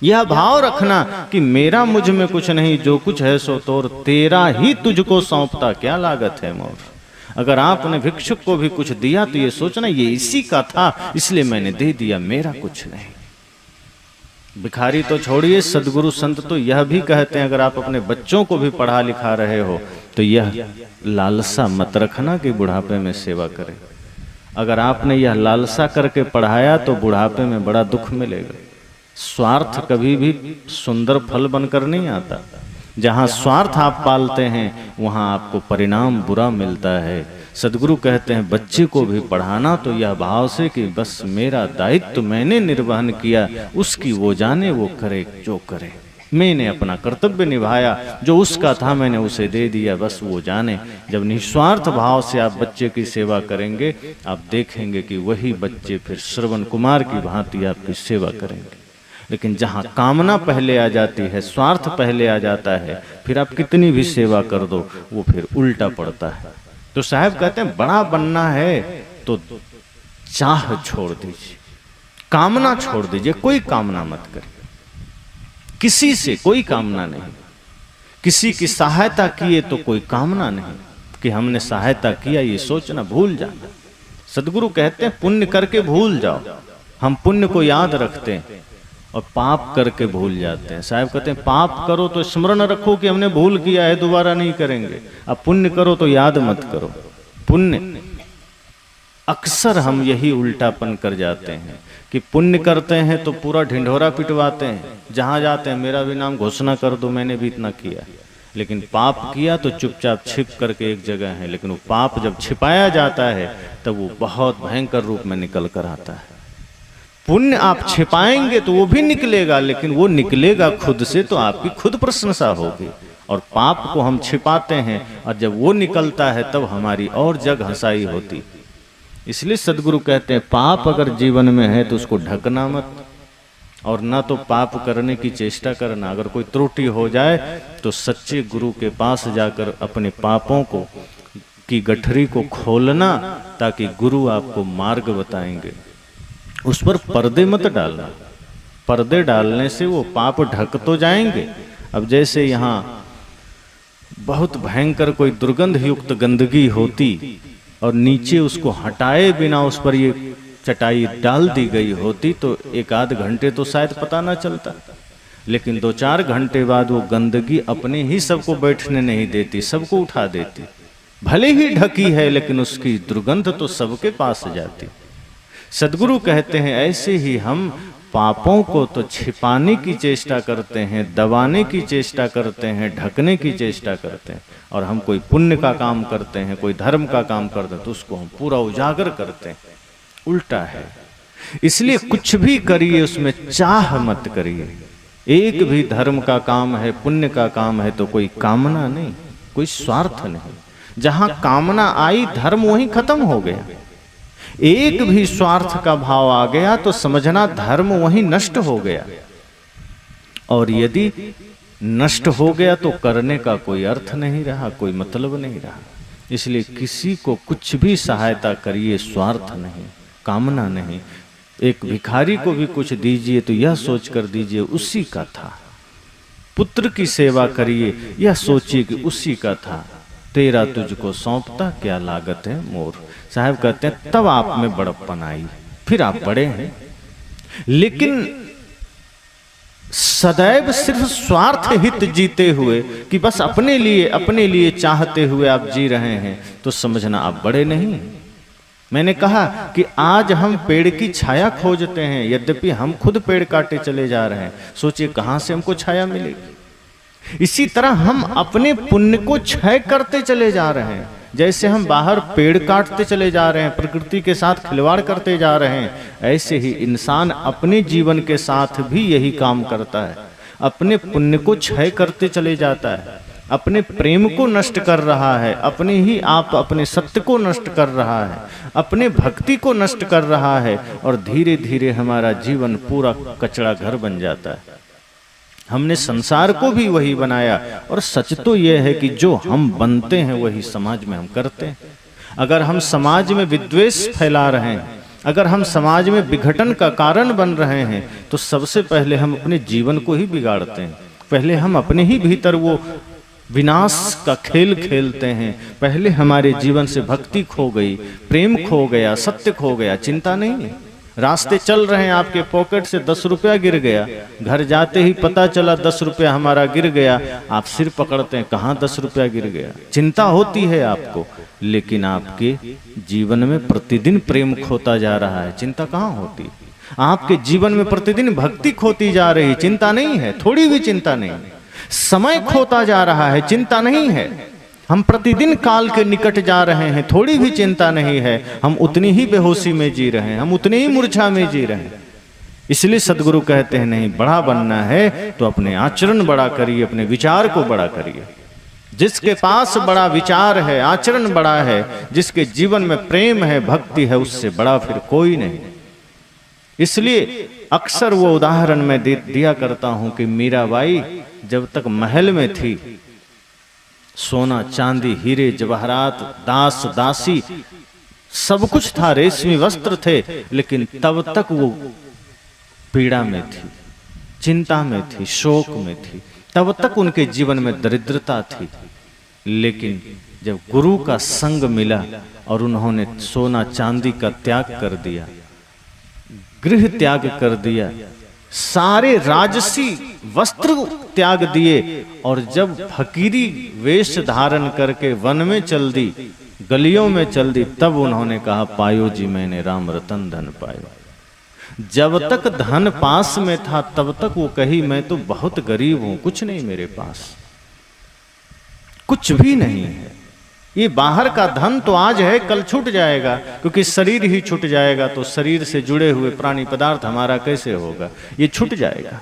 यह भाव रखना कि मेरा मुझ में कुछ नहीं, जो कुछ है सो तोर, तेरा ही तुझको सौंपता क्या लागत है मोर। अगर आपने भिक्षुक को भी कुछ दिया तो ये सोचना ये इसी का था, इसलिए मैंने दे दिया, मेरा कुछ नहीं। भिखारी तो छोड़िए, सदगुरु संत तो यह भी कहते हैं अगर आप अपने बच्चों को भी पढ़ा लिखा रहे हो तो यह लालसा मत रखना कि बुढ़ापे में सेवा करें। अगर आपने यह लालसा करके पढ़ाया तो बुढ़ापे में बड़ा दुख मिलेगा। स्वार्थ कभी भी सुंदर फल बनकर नहीं आता। जहाँ स्वार्थ आप पालते हैं वहाँ आपको परिणाम बुरा मिलता है। सदगुरु कहते हैं बच्चे को भी पढ़ाना तो यह भाव से कि बस मेरा दायित्व मैंने निर्वहन किया, उसकी वो जाने वो करे जो करे, मैंने अपना कर्तव्य निभाया, जो उसका था मैंने उसे दे दिया, बस वो जाने। जब निस्वार्थ भाव से आप बच्चे की सेवा करेंगे आप देखेंगे कि वही बच्चे फिर श्रवण कुमार की भांति आपकी सेवा करेंगे। लेकिन जहाँ कामना पहले आ जाती है, स्वार्थ पहले आ जाता है, फिर आप कितनी भी सेवा कर दो वो फिर उल्टा पड़ता है। तो साहब कहते हैं बड़ा बनना है तो चाह छोड़ दीजिए, कामना छोड़ दीजिए, कोई कामना मत करिए, किसी से कोई कामना नहीं। किसी की सहायता किए तो कोई कामना नहीं कि हमने सहायता किया, ये सोचना भूल जाना। सदगुरु कहते हैं पुण्य करके भूल जाओ। हम पुण्य को याद रखते हैं और पाप करके भूल जाते हैं। साहब कहते हैं पाप करो तो स्मरण रखो कि हमने भूल किया है, दोबारा नहीं करेंगे। अब पुण्य करो तो याद मत करो। पुण्य अक्सर हम यही उल्टापन कर जाते हैं कि पुण्य करते हैं तो पूरा ढिंढोरा पिटवाते हैं, जहां जाते हैं मेरा भी नाम घोषणा कर दो, मैंने भी इतना किया। लेकिन पाप किया तो चुपचाप छिप करके एक जगह है, लेकिन वो पाप जब छिपाया जाता है तब वो बहुत भयंकर रूप में निकल कर आता है। पुण्य आप छिपाएंगे तो वो भी निकलेगा, लेकिन वो निकलेगा खुद से तो आपकी खुद प्रशंसा होगी। और पाप को हम छिपाते हैं और जब वो निकलता है तब हमारी और जग हंसाई होती। इसलिए सदगुरु कहते हैं पाप अगर जीवन में है तो उसको ढकना मत, और ना तो पाप करने की चेष्टा करना। अगर कोई त्रुटि हो जाए तो सच्चे गुरु के पास जाकर अपने पापों को की गठरी को खोलना, ताकि गुरु आपको मार्ग बताएंगे। उस पर पर्दे मत डालना, पर्दे डालने से वो पाप ढक तो जाएंगे। अब जैसे यहाँ बहुत भयंकर कोई दुर्गंध युक्त गंदगी होती और नीचे उसको हटाए बिना उस पर ये चटाई डाल दी गई होती तो एक आध घंटे तो शायद पता ना चलता, लेकिन 2-4 घंटे बाद वो गंदगी अपने ही सबको बैठने नहीं देती, सबको उठा देती। भले ही ढकी है लेकिन उसकी दुर्गंध तो सबके पास जाती। सदगुरु कहते हैं ऐसे ही हम पापों को तो छिपाने की चेष्टा करते हैं, दबाने की चेष्टा करते हैं, ढकने की चेष्टा करते हैं। और हम कोई पुण्य का काम करते हैं, कोई धर्म का काम करते हैं तो उसको हम पूरा उजागर करते हैं। उल्टा है। इसलिए कुछ भी करिए उसमें चाह मत करिए। एक भी धर्म का काम है, पुण्य का काम है तो कोई कामना नहीं, कोई स्वार्थ नहीं। जहां कामना आई धर्म वहीं खत्म हो गया। एक भी स्वार्थ का भाव आ गया तो समझना धर्म वहीं नष्ट हो गया। और यदि नष्ट हो गया तो करने का कोई अर्थ नहीं रहा, कोई मतलब नहीं रहा। इसलिए किसी को कुछ भी सहायता करिए, स्वार्थ नहीं, कामना नहीं। एक भिखारी को भी कुछ दीजिए तो यह सोचकर दीजिए उसी का था। पुत्र की सेवा करिए, यह सोचिए कि उसी का था। तेरा तुझको सौंपता क्या लागत है मोर। साहब कहते हैं तब आप में बड़प्पन आई, फिर आप बड़े हैं। लेकिन सदैव सिर्फ स्वार्थ हित जीते हुए कि बस अपने लिए चाहते हुए आप जी रहे हैं तो समझना आप बड़े नहीं। मैंने कहा कि आज हम पेड़ की छाया खोजते हैं, यद्यपि हम खुद पेड़ काटे चले जा रहे हैं। सोचिए कहां से हमको छाया मिलेगी। इसी तरह हम अपने पुण्य को क्षय करते चले जा रहे हैं। जैसे हम बाहर पेड़ काटते चले जा रहे हैं, प्रकृति के साथ खिलवाड़ करते जा रहे हैं, ऐसे ही इंसान अपने जीवन के साथ भी यही काम करता है। अपने पुण्य को क्षय करते चले जाता है, अपने प्रेम को नष्ट कर रहा है, अपने सत्य को नष्ट कर रहा है, अपने भक्ति को नष्ट कर रहा है। और धीरे धीरे हमारा जीवन पूरा कचरा घर बन जाता है। हमने संसार को भी वही बनाया। और सच तो यह है कि जो हम बनते हैं वही समाज में हम करते हैं। अगर हम समाज में विद्वेष फैला रहे हैं, अगर हम समाज में विघटन का कारण बन रहे हैं तो सबसे पहले हम अपने जीवन को ही बिगाड़ते हैं। पहले हम अपने ही भीतर वो विनाश का खेल खेलते हैं। पहले हमारे जीवन से भक्ति खो गई, प्रेम खो गया, सत्य खो गया, चिंता नहीं है। रास्ते चल रहे हैं, आपके पॉकेट से 10 रुपया गिर गया, घर जाते ही पता चला 10 रुपया हमारा गिर गया, आप सिर पकड़ते हैं कहाँ 10 रुपया गिर गया। चिंता होती है आपको, लेकिन आपके जीवन में प्रतिदिन प्रेम खोता जा रहा है, चिंता कहाँ होती। आपके जीवन में प्रतिदिन भक्ति खोती जा रही, चिंता नहीं है, थोड़ी भी चिंता नहीं। समय खोता जा रहा है, चिंता नहीं है। हम प्रतिदिन काल के निकट जा रहे हैं, थोड़ी भी चिंता नहीं है। हम उतनी ही बेहोशी में जी रहे हैं, हम उतनी ही मूर्छा में जी रहे हैं। इसलिए सदगुरु कहते हैं नहीं, बड़ा बनना है तो अपने आचरण बड़ा करिए, अपने विचार को बड़ा करिए। जिसके पास बड़ा विचार है, आचरण बड़ा है, जिसके जीवन में प्रेम है, भक्ति है, उससे बड़ा फिर कोई नहीं। इसलिए अक्सर वो उदाहरण मैं दिया करता हूं कि मीराबाई जब तक महल में थी, सोना चांदी हीरे जवाहरात दास दासी सब कुछ था, रेशमी वस्त्र थे, लेकिन तब तक वो पीड़ा में थी, चिंता में थी, शोक में थी, तब तक उनके जीवन में दरिद्रता थी। लेकिन जब गुरु का संग मिला और उन्होंने सोना चांदी का त्याग कर दिया, गृह त्याग कर दिया, सारे राजसी वस्त्र त्याग दिए, और जब फकीरी वेश धारण करके वन में चल दी, गलियों में चल दी, तब उन्होंने कहा पायो जी मैंने राम रतन धन पायो। जब तक धन पास में था तब तक वो कही मैं तो बहुत गरीब हूं, कुछ नहीं मेरे पास, कुछ भी नहीं है। ये बाहर का धन तो आज है, कल छूट जाएगा, क्योंकि शरीर ही छूट जाएगा तो शरीर से जुड़े हुए प्राणी पदार्थ हमारा कैसे होगा, ये छूट जाएगा।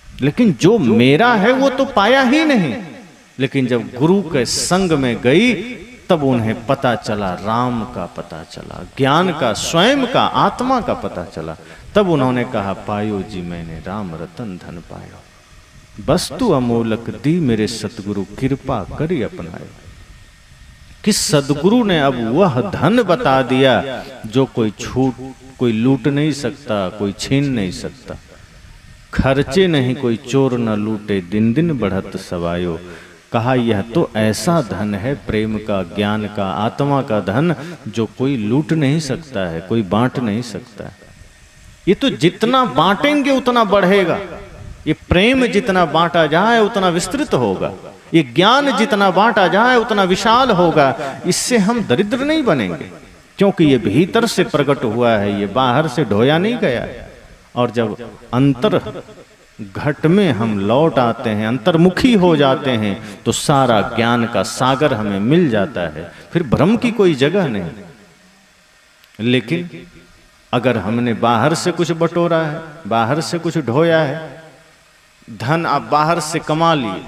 लेकिन जो मेरा है वो तो पाया ही नहीं। लेकिन जब गुरु के संग में गई तब उन्हें पता चला, राम का पता चला, ज्ञान का, स्वयं का, आत्मा का पता चला। तब उन्होंने कहा पायो जी मैंने राम रतन धन पायो, वस्तु अमोलक दी मेरे सतगुरु कृपा करी अपनायो। कि सदगुरु ने अब वह धन बता दिया जो कोई लूट नहीं सकता, कोई छीन नहीं सकता। खर्चे नहीं कोई चोर न लूटे, दिन दिन बढ़त सवायो। कहा यह तो ऐसा धन है, प्रेम का, ज्ञान का, आत्मा का धन, जो कोई लूट नहीं सकता है, कोई बांट नहीं सकता है। ये तो जितना बांटेंगे उतना बढ़ेगा, ये प्रेम जितना बांटा जाए उतना विस्तृत होगा, ये ज्ञान जितना बांटा जाए उतना विशाल होगा। इससे हम दरिद्र नहीं बनेंगे, क्योंकि ये भीतर से प्रकट हुआ है, ये बाहर से ढोया नहीं गया है। और जब अंतर घट में हम लौट आते हैं, अंतर्मुखी हो जाते हैं, तो सारा ज्ञान का सागर हमें मिल जाता है, फिर भ्रम की कोई जगह नहीं। लेकिन अगर हमने बाहर से कुछ बटोरा है, बाहर से कुछ ढोया है, धन आप बाहर से कमा लिए,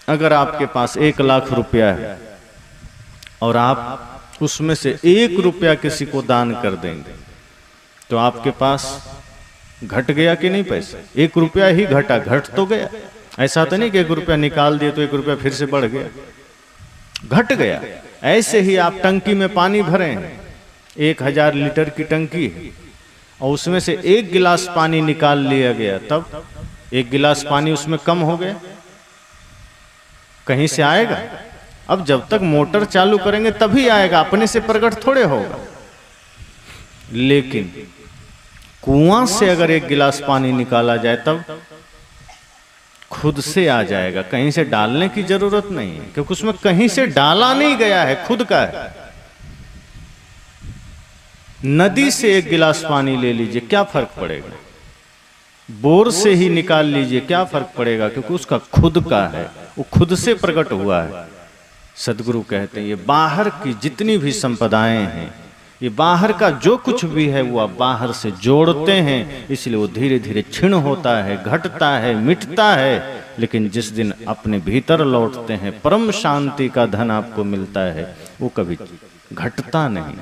अगर आपके पास 1 लाख रुपया है और आप उसमें से 1 रुपया किसी को दान कर देंगे, तो आपके पास घट गया कि नहीं पैसा? 1 रुपया ही घटा, घट तो गया। ऐसा तो नहीं कि 1 रुपया निकाल दिए तो 1 रुपया फिर से बढ़ गया, घट गया। ऐसे ही आप टंकी में पानी भरे हैं, 1000 लीटर की टंकी है, और उसमें से 1 गिलास पानी निकाल लिया गया, तब 1 गिलास पानी उसमें कम हो गया, कहीं से आएगा? अब जब तक मोटर चालू करेंगे तभी आएगा, अपने से प्रकट थोड़े होगा। लेकिन कुआं से अगर 1 गिलास पानी निकाला जाए तब खुद से आ जाएगा, कहीं से डालने की जरूरत नहीं है, क्योंकि उसमें कहीं से डाला नहीं गया है, खुद का है। नदी से 1 गिलास पानी ले लीजिए, क्या फर्क पड़ेगा? बोर से ही निकाल लीजिए, क्या फर्क पड़ेगा? क्योंकि उसका खुद का है, वो खुद से प्रकट हुआ है। सदगुरु कहते हैं ये बाहर की जितनी भी संपदाएं हैं, ये बाहर का जो कुछ भी है, वो आप बाहर से जोड़ते हैं, इसलिए वो धीरे धीरे क्षीण होता है, घटता है, मिटता है। लेकिन जिस दिन अपने भीतर लौटते हैं, परम शांति का धन आपको मिलता है, वो कभी घटता नहीं,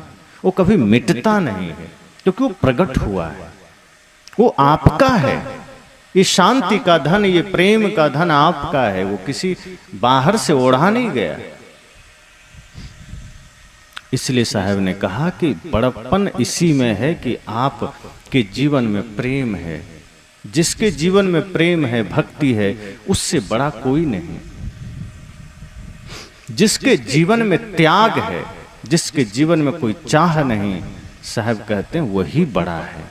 वो कभी मिटता नहीं है, क्योंकि वो प्रकट हुआ है, वो आपका है। ये शांति का धन, ये प्रेम का धन आपका है, वो किसी बाहर से ओढ़ा नहीं गया। इसलिए साहब ने कहा कि बड़प्पन इसी में है कि आपके जीवन में प्रेम है। जिसके जीवन में प्रेम है, भक्ति है, उससे बड़ा कोई नहीं। जिसके जीवन में त्याग है, जिसके जीवन में कोई चाह नहीं, साहब कहते हैं वही बड़ा है।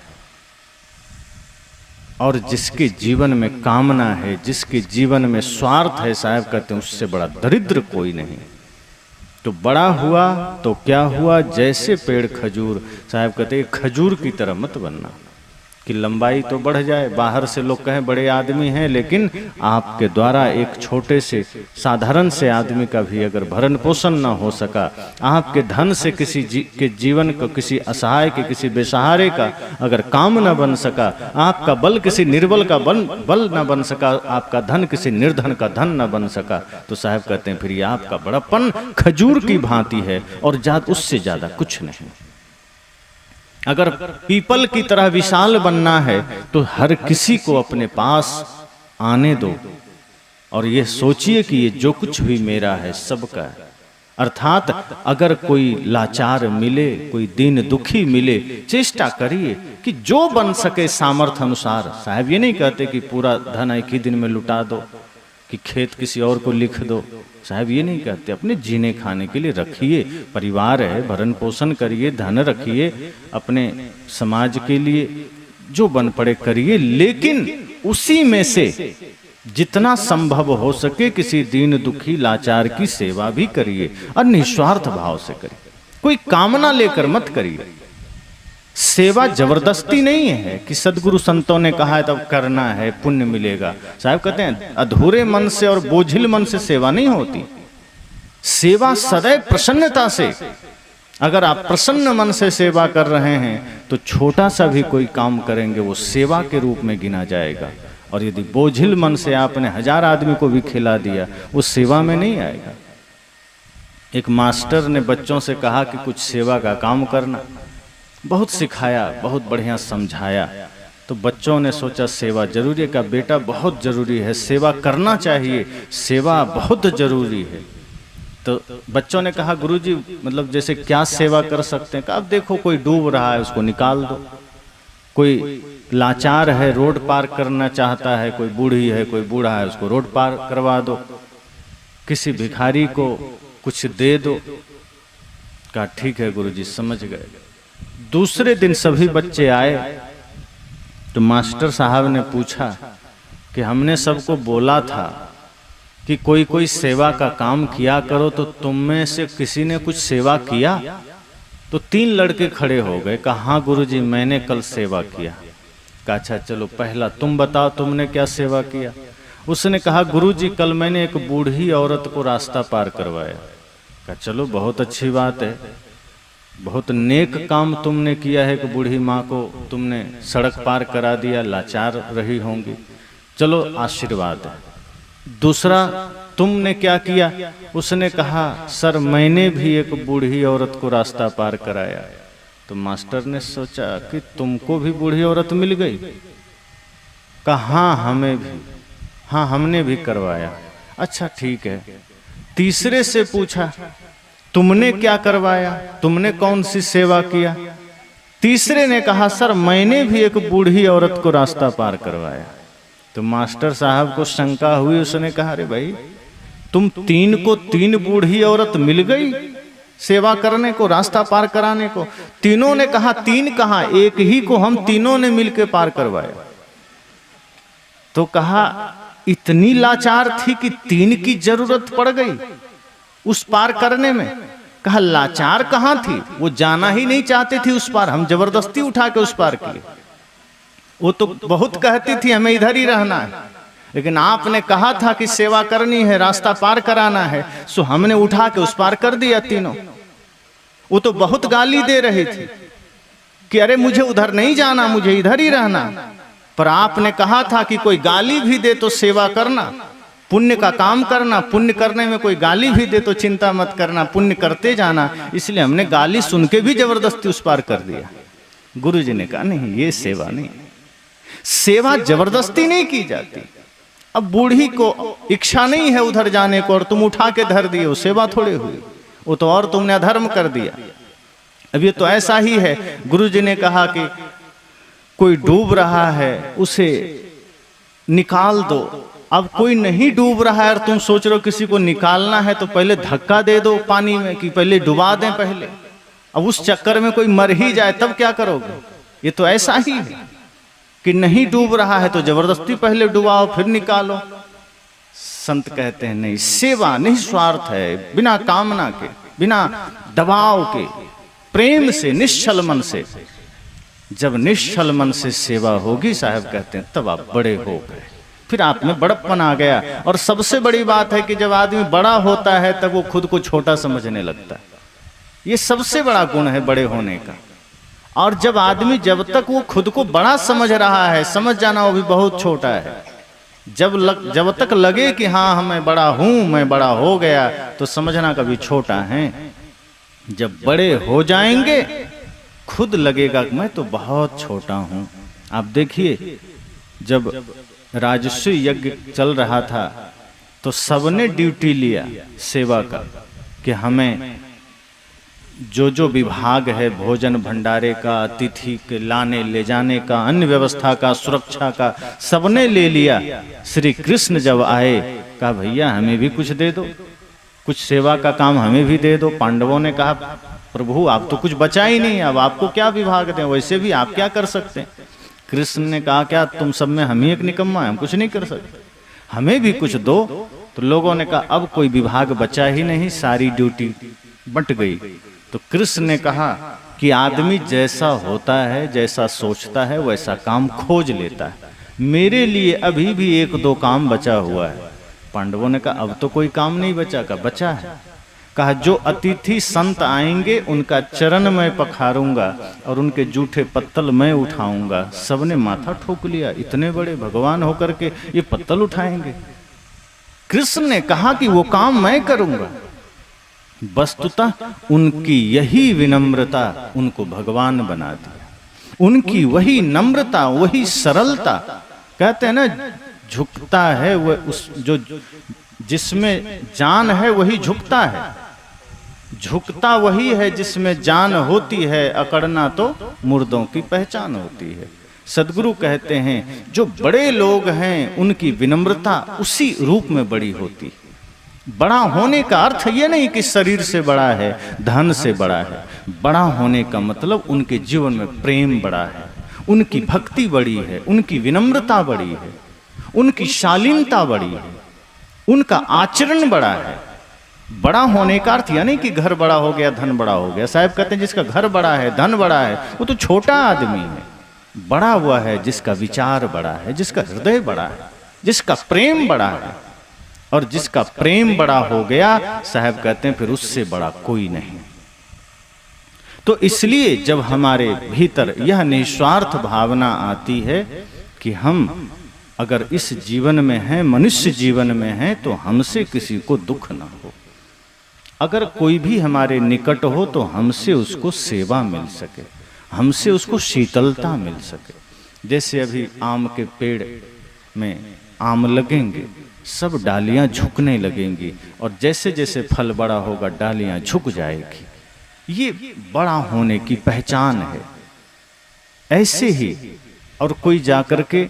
और जिसके जीवन में कामना है, जिसके जीवन में स्वार्थ है, साहब कहते हैं उससे बड़ा दरिद्र कोई नहीं। तो बड़ा हुआ तो क्या हुआ, जैसे पेड़ खजूर, साहब कहते हैं खजूर की तरह मत बनना कि लंबाई तो बढ़ जाए, बाहर से लोग कहें बड़े आदमी हैं, लेकिन आपके द्वारा एक छोटे से साधारण से आदमी का भी अगर भरण पोषण ना हो सका, आपके धन से किसी के जीवन को, किसी असहाय के, किसी बेसहारे का अगर काम न बन सका, आपका बल किसी निर्बल का बल न बन सका, आपका धन किसी निर्धन का धन न बन सका, तो साहब कहते हैं फिर ये आपका बड़प्पन खजूर की भांति है और उससे ज्यादा कुछ नहीं। अगर पीपल की तरह विशाल बनना है तो हर किसी को अपने पास आने दो और ये सोचिए कि ये जो कुछ भी मेरा है सबका है। अर्थात अगर कोई लाचार मिले, कोई दीन दुखी मिले, चेष्टा करिए कि जो बन सके सामर्थ्य अनुसार। साहब ये नहीं कहते कि पूरा धन एक ही दिन में लुटा दो, कि खेत किसी और को लिख दो। साहब ये नहीं कहते, अपने जीने खाने के लिए रखिए, परिवार है, भरण पोषण करिए, धन रखिए, अपने समाज के लिए जो बन पड़े करिए, लेकिन उसी में से जितना संभव हो सके किसी दीन दुखी लाचार की सेवा भी करिए और निस्वार्थ भाव से करिए, कोई कामना लेकर मत करिए। सेवा जबरदस्ती नहीं है कि सदगुरु संतों ने कहा है तब करना है पुण्य मिलेगा। साहब कहते हैं अधूरे मन से और बोझिल मन से सेवा नहीं होती। सेवा सदैव प्रसन्नता से, अगर आप प्रसन्न मन से सेवा कर रहे हैं तो छोटा सा भी कोई काम करेंगे वो सेवा के रूप में गिना जाएगा। और यदि बोझिल मन से आपने 1000 आदमी को भी खिला दिया, वो सेवा में नहीं आएगा। एक मास्टर ने बच्चों से कहा कि कुछ सेवा का काम करना, बहुत सिखाया, बहुत बढ़िया समझाया, तो बच्चों ने सोचा सेवा जरूरी है। का बेटा बहुत जरूरी है, सेवा करना चाहिए, सेवा बहुत जरूरी है। तो बच्चों ने कहा गुरुजी मतलब जैसे क्या सेवा कर सकते हैं? कहा अब देखो कोई डूब रहा है उसको निकाल दो, कोई लाचार है रोड पार करना चाहता है, कोई बूढ़ी है कोई बूढ़ा है उसको रोड पार करवा दो, किसी भिखारी को कुछ दे दो। कहा ठीक है गुरुजी समझ गए। दूसरे दिन सभी बच्चे आए तो मास्टर साहब ने पूछा कि हमने सबको बोला था कि कोई कोई सेवा का काम किया करो, तो तुम में से किसी ने कुछ सेवा किया? तो 3 लड़के खड़े हो गए। कहा हाँ गुरुजी मैंने कल सेवा किया। कहा अच्छा चलो पहला तुम बताओ तुमने क्या सेवा किया? उसने कहा गुरुजी कल मैंने एक बूढ़ी औरत को रास्ता पार करवाया। कहा चलो बहुत अच्छी बात है, बहुत नेक काम तुमने किया है कि बूढ़ी माँ को तुमने सड़क पार करा दिया, लाचार रही होंगी, चलो आशीर्वाद है। दूसरा तुमने क्या किया? उसने कहा सर मैंने भी एक बूढ़ी औरत को रास्ता पार कराया। तो मास्टर ने सोचा कि तुमको भी बूढ़ी औरत मिल गई? कहा हाँ हमें भी, हाँ हमने भी करवाया। अच्छा ठीक है। तीसरे से पूछा तुमने क्या करवाया, तुमने कौन सी सेवा किया? तीसरे ने कहा सर मैंने भी एक बूढ़ी औरत को रास्ता पार करवाया। तो मास्टर साहब को शंका हुई, उसने कहा अरे भाई तुम 3 को 3 बूढ़ी औरत मिल गई सेवा करने को, रास्ता पार कराने को? तीनों ने कहा 3 कहाँ, एक ही को हम तीनों ने मिलकर पार करवाया। तो कहा इतनी लाचार थी कि 3 की जरूरत पड़ गई उस पार करने में? कहा लाचार कहाँ थी, वो जाना ही नहीं चाहते थे उस पार, हम जबरदस्ती उठा के उस पार किए। वो तो बहुत कहती थी हमें इधर ही रहना है, लेकिन आपने कहा था कि सेवा करनी है, रास्ता पार कराना है, सो हमने उठा के उस पार कर दिया तीनों। वो तो बहुत गाली दे रही थी कि अरे मुझे उधर नहीं जाना, मुझे इधर ही रहना। पर आपने कहा था कि कोई गाली भी दे तो सेवा करना, पुण्य का काम करना, पुण्य करने में कोई गाली भी दे तो चिंता मत करना, पुण्य करते जाना। इसलिए हमने गाली सुन के भी जबरदस्ती उस पार कर दिया। गुरुजी ने कहा नहीं ये सेवा नहीं, सेवा जबरदस्ती नहीं की जाती। अब बूढ़ी को इच्छा नहीं है उधर जाने को और तुम उठा के धर दिए, वो सेवा थोड़े हुई, वो तो और तुमने अधर्म कर दिया। अब ये तो ऐसा ही है, गुरुजी ने कहा कि कोई डूब रहा है उसे निकाल दो। अब कोई नहीं डूब रहा है और तुम सोच रहे हो किसी को निकालना है, तो पहले धक्का दे दो पानी में कि पहले डुबा दें पहले। अब उस चक्कर में कोई मर ही जाए तब क्या करोगे? ये तो ऐसा ही है कि नहीं डूब रहा है तो जबरदस्ती पहले डुबाओ फिर निकालो। संत कहते हैं नहीं, सेवा निस्वार्थ है, बिना कामना के, बिना दबाव के, प्रेम से, निश्चल मन से। जब निश्चल मन से सेवा होगी, साहब कहते हैं, तब आप बड़े हो गए, फिर आप में बड़प्पन आ गया। और सबसे बड़ी बात है कि जब आदमी बड़ा होता है तब वो खुद को छोटा समझने लगता है। ये सबसे बड़ा गुण है बड़े होने का। और जब तक वो खुद को बड़ा समझ रहा है, समझ जाना वो भी बहुत छोटा है। जब तक लगे कि हाँ मैं बड़ा हूं, मैं बड़ा हो गया, तो समझना कभी छोटा है। जब बड़े हो जाएंगे खुद लगेगा कि मैं तो बहुत छोटा हूं। आप देखिए, जब राजस्व यज्ञ चल रहा था तो सबने ड्यूटी लिया सेवा का कि हमें जो विभाग है, भोजन भंडारे का, अतिथि के लाने ले जाने का, अन्य व्यवस्था का, सुरक्षा का, सबने ले लिया। श्री कृष्ण जब आए, कहा भैया हमें भी कुछ दे दो, कुछ सेवा का काम हमें भी दे दो। पांडवों ने कहा प्रभु आप तो कुछ बचा ही नहीं, अब आपको क्या विभाग दें, वैसे भी आप क्या कर सकते हैं? कृष्ण ने कहा क्या तुम सब में हम ही एक निकम्मा है, हम कुछ नहीं कर सकते, हमें भी कुछ दो। तो लोगों ने कहा अब कोई विभाग बचा ही नहीं, सारी ड्यूटी बंट गई। तो कृष्ण ने कहा कि आदमी जैसा होता है, जैसा सोचता है, वैसा काम खोज लेता है। मेरे लिए अभी भी 1-2 काम बचा हुआ है। पांडवों ने कहा अब तो कोई काम नहीं बचा। का बचा है? कहा जो अतिथि संत आएंगे उनका चरण मैं पखारूंगा और उनके जूठे पत्तल मैं उठाऊंगा। सबने माथा ठोक लिया, इतने बड़े भगवान होकर के ये पत्तल उठाएंगे? कृष्ण ने कहा कि वो काम मैं करूंगा। वस्तुतः उनकी यही विनम्रता उनको भगवान बना दिया। उनकी वही नम्रता, वही सरलता, कहते हैं ना झुकता है वह उस जो जिसमें जान है वही झुकता है, झुकता वही है जिसमें जान होती है, अकड़ना तो मुर्दों की पहचान होती है। सदगुरु कहते हैं जो बड़े लोग हैं उनकी विनम्रता उसी रूप में बड़ी होती है। बड़ा होने का अर्थ ये नहीं कि शरीर से बड़ा है, धन से बड़ा है। बड़ा होने का मतलब उनके जीवन में प्रेम बड़ा है, उनकी भक्ति बड़ी है, उनकी विनम्रता बड़ी है, उनकी शालीनता बड़ी है, उनका आचरण बड़ा है। बड़ा होने का अर्थ यानी कि घर बड़ा हो गया, धन बड़ा हो गया। साहब कहते हैं जिसका घर बड़ा है, धन बड़ा है, वो तो छोटा आदमी है। बड़ा हुआ है जिसका विचार बड़ा है, जिसका हृदय बड़ा है, जिसका प्रेम बड़ा है। और जिसका प्रेम बड़ा हो गया, साहब कहते हैं फिर उससे बड़ा कोई नहीं। तो इसलिए जब हमारे भीतर यह निस्वार्थ भावना आती है कि हम अगर इस जीवन में हैं, मनुष्य जीवन में हैं, तो हमसे किसी को दुख ना हो। अगर कोई भी हमारे निकट हो तो हमसे उसको सेवा मिल सके, हमसे उसको शीतलता मिल सके। जैसे अभी आम के पेड़ में आम लगेंगे, सब डालियां झुकने लगेंगी और जैसे जैसे फल बड़ा होगा डालियां झुक जाएगी। ये बड़ा होने की पहचान है। ऐसे ही और कोई जाकर के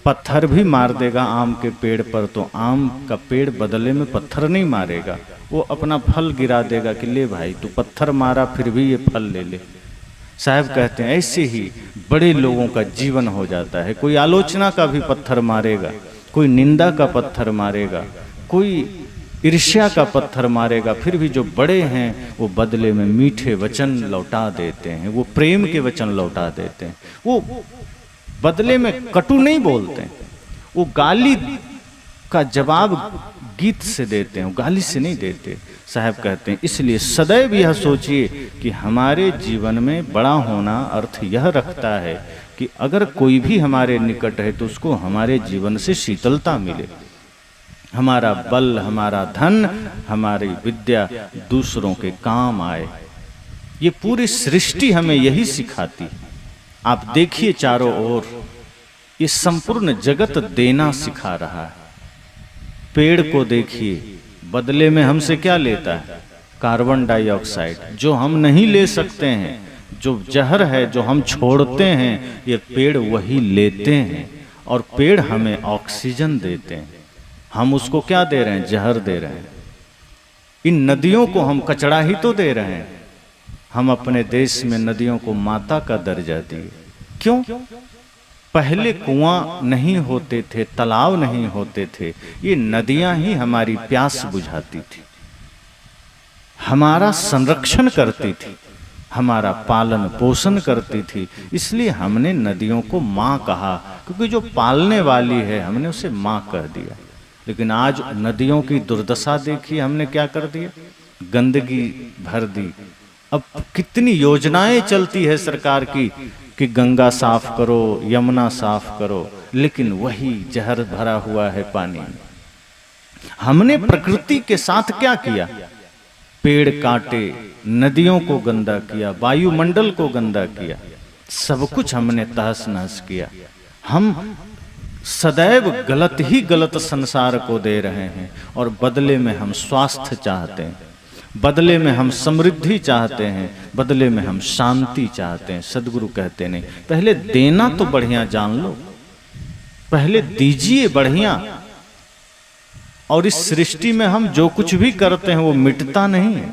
पत्थर भी मार देगा आम के पेड़ पर, तो आम का पेड़ बदले में पत्थर नहीं मारेगा, वो अपना फल गिरा देगा कि ले भाई तू पत्थर मारा फिर भी ये फल ले ले। साहब कहते हैं ऐसे ही बड़े लोगों का जीवन हो जाता है। कोई आलोचना का भी पत्थर मारेगा, कोई निंदा का पत्थर मारेगा, कोई ईर्ष्या का पत्थर मारेगा, फिर भी जो बड़े हैं वो बदले में मीठे वचन लौटा देते हैं, वो प्रेम के वचन लौटा देते हैं, वो बदले में कटु नहीं बोलते हैं, वो गाली का जवाब गीत से देते हैं, वो गाली से नहीं देते। साहब कहते हैं इसलिए सदैव यह सोचिए कि हमारे जीवन में बड़ा होना अर्थ यह रखता है कि अगर कोई भी हमारे निकट है तो उसको हमारे जीवन से शीतलता मिले, हमारा बल, हमारा धन, हमारी विद्या दूसरों के काम आए। ये पूरी सृष्टि हमें यही सिखाती है। आप देखिए चारों ओर ये संपूर्ण जगत देना सिखा रहा है। पेड़ को देखिए, बदले में हमसे क्या लेता है? कार्बन डाइऑक्साइड, जो हम नहीं ले सकते हैं, जो जहर है जो हम छोड़ते हैं, ये पेड़ वही लेते हैं और पेड़ हमें ऑक्सीजन देते हैं। हम उसको क्या दे रहे हैं? जहर दे रहे हैं। इन नदियों को हम कचरा ही तो दे रहे हैं। हम अपने देश में नदियों को माता का दर्जा दिए। क्यों? पहले कुआं नहीं होते थे, तालाब नहीं होते थे, ये नदियां ही हमारी प्यास बुझाती थी, हमारा संरक्षण करती थी, हमारा पालन पोषण करती थी। इसलिए हमने नदियों को माँ कहा, क्योंकि जो पालने वाली है हमने उसे माँ कह दिया। लेकिन आज नदियों की दुर्दशा देखिए, हमने क्या कर दिया, गंदगी भर दी। अब कितनी योजनाएं चलती है सरकार की कि गंगा साफ करो, यमुना साफ करो, लेकिन वही जहर भरा हुआ है पानी में। हमने प्रकृति के साथ क्या किया? पेड़ काटे, नदियों को गंदा किया, वायुमंडल को गंदा किया, सब कुछ हमने तहस नहस किया। हम सदैव गलत ही गलत संसार को दे रहे हैं, और बदले में हम स्वास्थ्य चाहते हैं, बदले में हम समृद्धि चाहते हैं, बदले में हम शांति चाहते हैं। सदगुरु कहते नहीं, पहले देना तो बढ़िया जान लो, पहले दीजिए बढ़िया। और इस सृष्टि में हम जो कुछ भी करते हैं वो मिटता नहीं है,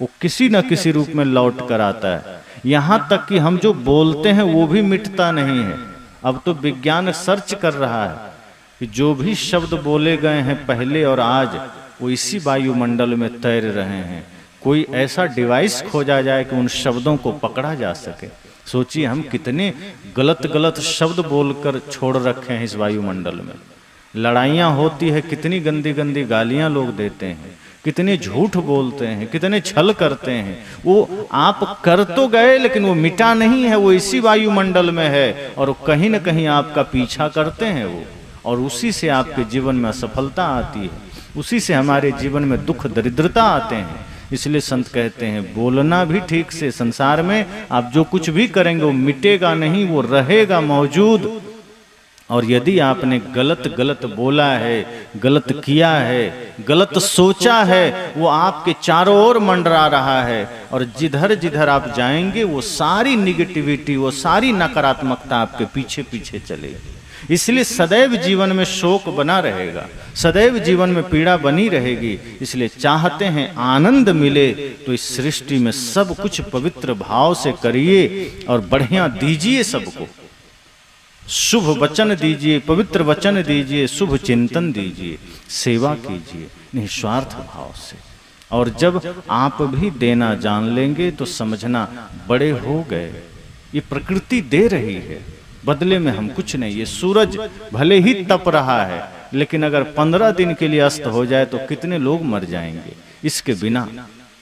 वो किसी न किसी रूप में लौट कर आता है। यहां तक कि हम जो बोलते हैं वो भी मिटता नहीं है। अब तो विज्ञान सर्च कर रहा है कि जो भी शब्द बोले गए हैं पहले और आज, वो इसी वायुमंडल में तैर रहे हैं। कोई ऐसा डिवाइस खोजा जाए कि उन शब्दों को पकड़ा जा सके। सोचिए हम कितने गलत गलत शब्द बोलकर छोड़ रखे हैं इस वायुमंडल में। लड़ाइयाँ होती है, कितनी गंदी गंदी गालियाँ लोग देते हैं, कितने झूठ बोलते हैं, कितने छल करते हैं। वो आप कर तो गए लेकिन वो मिटा नहीं है, वो इसी वायुमंडल में है, और कहीं न कहीं आपका पीछा करते हैं वो, और उसी से आपके जीवन में असफलता आती है, उसी से हमारे जीवन में दुख दरिद्रता आते हैं। इसलिए संत कहते हैं बोलना भी ठीक से। संसार में आप जो कुछ भी करेंगे वो मिटेगा नहीं, वो रहेगा मौजूद। और यदि आपने गलत गलत बोला है, गलत किया है, गलत सोचा है, वो आपके चारों ओर मंडरा रहा है, और जिधर जिधर आप जाएंगे वो सारी निगेटिविटी, वो सारी नकारात्मकता आपके पीछे पीछे चलेगी। इसलिए सदैव जीवन में शोक बना रहेगा, सदैव जीवन में पीड़ा बनी रहेगी। इसलिए चाहते हैं आनंद मिले तो इस सृष्टि में सब कुछ पवित्र भाव से करिए और बढ़िया दीजिए सबको। शुभ वचन दीजिए, पवित्र वचन दीजिए, शुभ चिंतन दीजिए, सेवा कीजिए निस्वार्थ भाव से। और जब आप भी देना जान लेंगे तो समझना बड़े हो गए। ये प्रकृति दे रही है, बदले में हम कुछ नहीं। ये सूरज भले ही तप रहा है, लेकिन अगर 15 दिन के लिए अस्त हो जाए तो कितने लोग मर जाएंगे इसके बिना।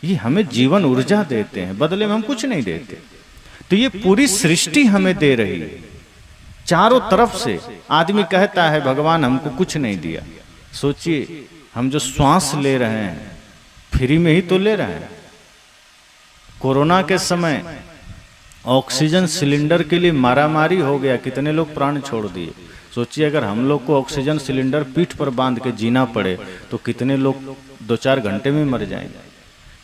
ये हमें जीवन ऊर्जा देते हैं, बदले में हम कुछ नहीं देते। तो ये पूरी सृष्टि हमें दे रही है चारों तरफ से। आदमी कहता है भगवान हमको कुछ नहीं दिया। सोचिए हम जो श्वास ले रहे हैं फ्री में ही तो ले रहे हैं। कोरोना के समय ऑक्सीजन सिलेंडर के लिए मारामारी हो गया, कितने लोग प्राण छोड़ दिए। सोचिए अगर हम लोग को ऑक्सीजन सिलेंडर पीठ पर बांध के जीना पड़े तो कितने लोग 2-4 घंटे में मर जाएंगे।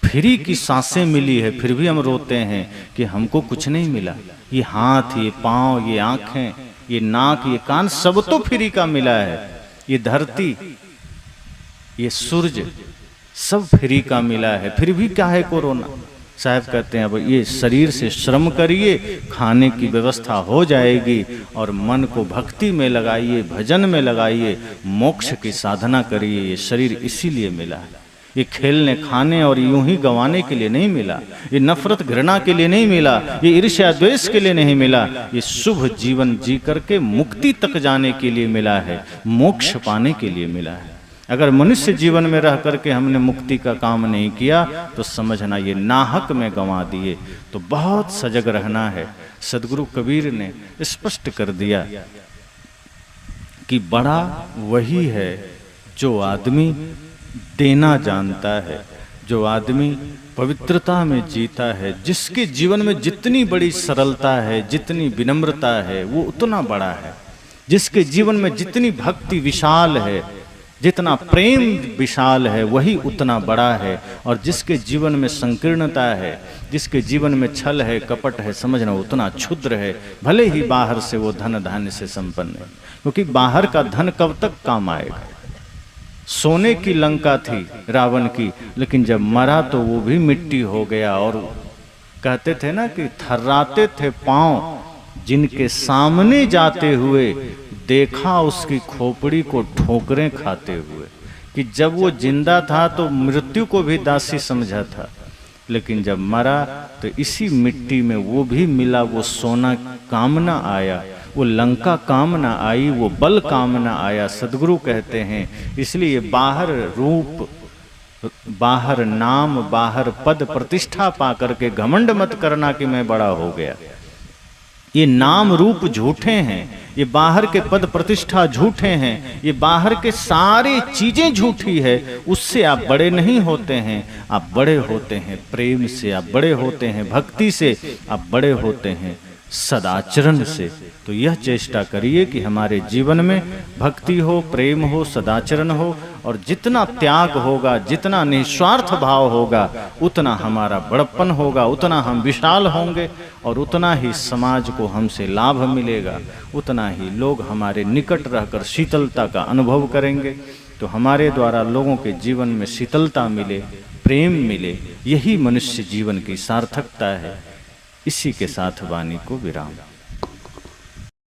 फ्री की सांसें मिली है, फिर भी हम रोते हैं कि हमको कुछ नहीं मिला। ये हाथ, ये पाँव, ये आँखें, ये नाक, ये कान, सब तो फ्री का मिला है। ये धरती, ये सूरज, सब फ्री का मिला है, फिर भी क्या है कोरोना। साहब कहते हैं अब ये शरीर से श्रम करिए, खाने की व्यवस्था हो जाएगी, और मन को भक्ति में लगाइए, भजन में लगाइए, मोक्ष की साधना करिए। ये शरीर इसीलिए मिला है, ये खेलने खाने और यूं ही गंवाने के लिए नहीं मिला, ये नफरत घृणा के लिए नहीं मिला, ये ईर्ष्या द्वेष के लिए नहीं मिला। ये शुभ जीवन जी करके मुक्ति तक जाने के लिए मिला है, मोक्ष पाने के लिए मिला है। अगर मनुष्य जीवन में रह करके हमने मुक्ति का काम नहीं किया तो समझना ये नाहक में गंवा दिए। तो बहुत सजग रहना है। सदगुरु कबीर ने स्पष्ट कर दिया कि बड़ा वही है जो आदमी देना जानता है, जो आदमी पवित्रता में जीता है, जिसके जीवन में जितनी बड़ी सरलता है, जितनी विनम्रता है, वो उतना बड़ा है। जिसके जीवन में जितनी भक्ति विशाल है, जितना प्रेम विशाल है, वही उतना बड़ा है। और जिसके जीवन में संकीर्णता है, जिसके जीवन में छल है, कपट है, समझना उतना क्षुद्र है। भले ही बाहर से वो धन धान्य से संपन्न है, क्योंकि बाहर का धन कब तक काम आएगा। सोने की लंका थी रावण की, लेकिन जब मरा तो वो भी मिट्टी हो गया और कहते थे ना कि थर्राते थे पांव जिनके सामने जाते हुए, देखा उसकी खोपड़ी को ठोकरें खाते हुए। कि जब वो जिंदा था तो मृत्यु को भी दासी समझा था, लेकिन जब मरा तो इसी मिट्टी में वो भी मिला, वो सोना कामना आया, वो लंका कामना आई, वो बल कामना आया। सदगुरु कहते हैं इसलिए बाहर रूप, बाहर नाम, बाहर पद प्रतिष्ठा पा करके घमंड मत करना कि मैं बड़ा हो गया। ये नाम रूप झूठे हैं, ये बाहर के पद प्रतिष्ठा झूठे हैं, ये बाहर के सारे चीजें झूठी है। उससे आप बड़े नहीं होते हैं, आप बड़े होते हैं प्रेम से, आप बड़े होते हैं भक्ति से, आप बड़े होते हैं सदाचरण से। तो यह चेष्टा करिए कि हमारे जीवन में भक्ति हो, प्रेम हो, सदाचरण हो, और जितना त्याग होगा, जितना निस्वार्थ भाव होगा, उतना हमारा बड़प्पन होगा, उतना हम विशाल होंगे, और उतना ही समाज को हमसे लाभ मिलेगा, उतना ही लोग हमारे निकट रहकर शीतलता का अनुभव करेंगे। तो हमारे द्वारा लोगों के जीवन में शीतलता मिले, प्रेम मिले, यही मनुष्य जीवन की सार्थकता है। इसी के साथ वाणी को विराम।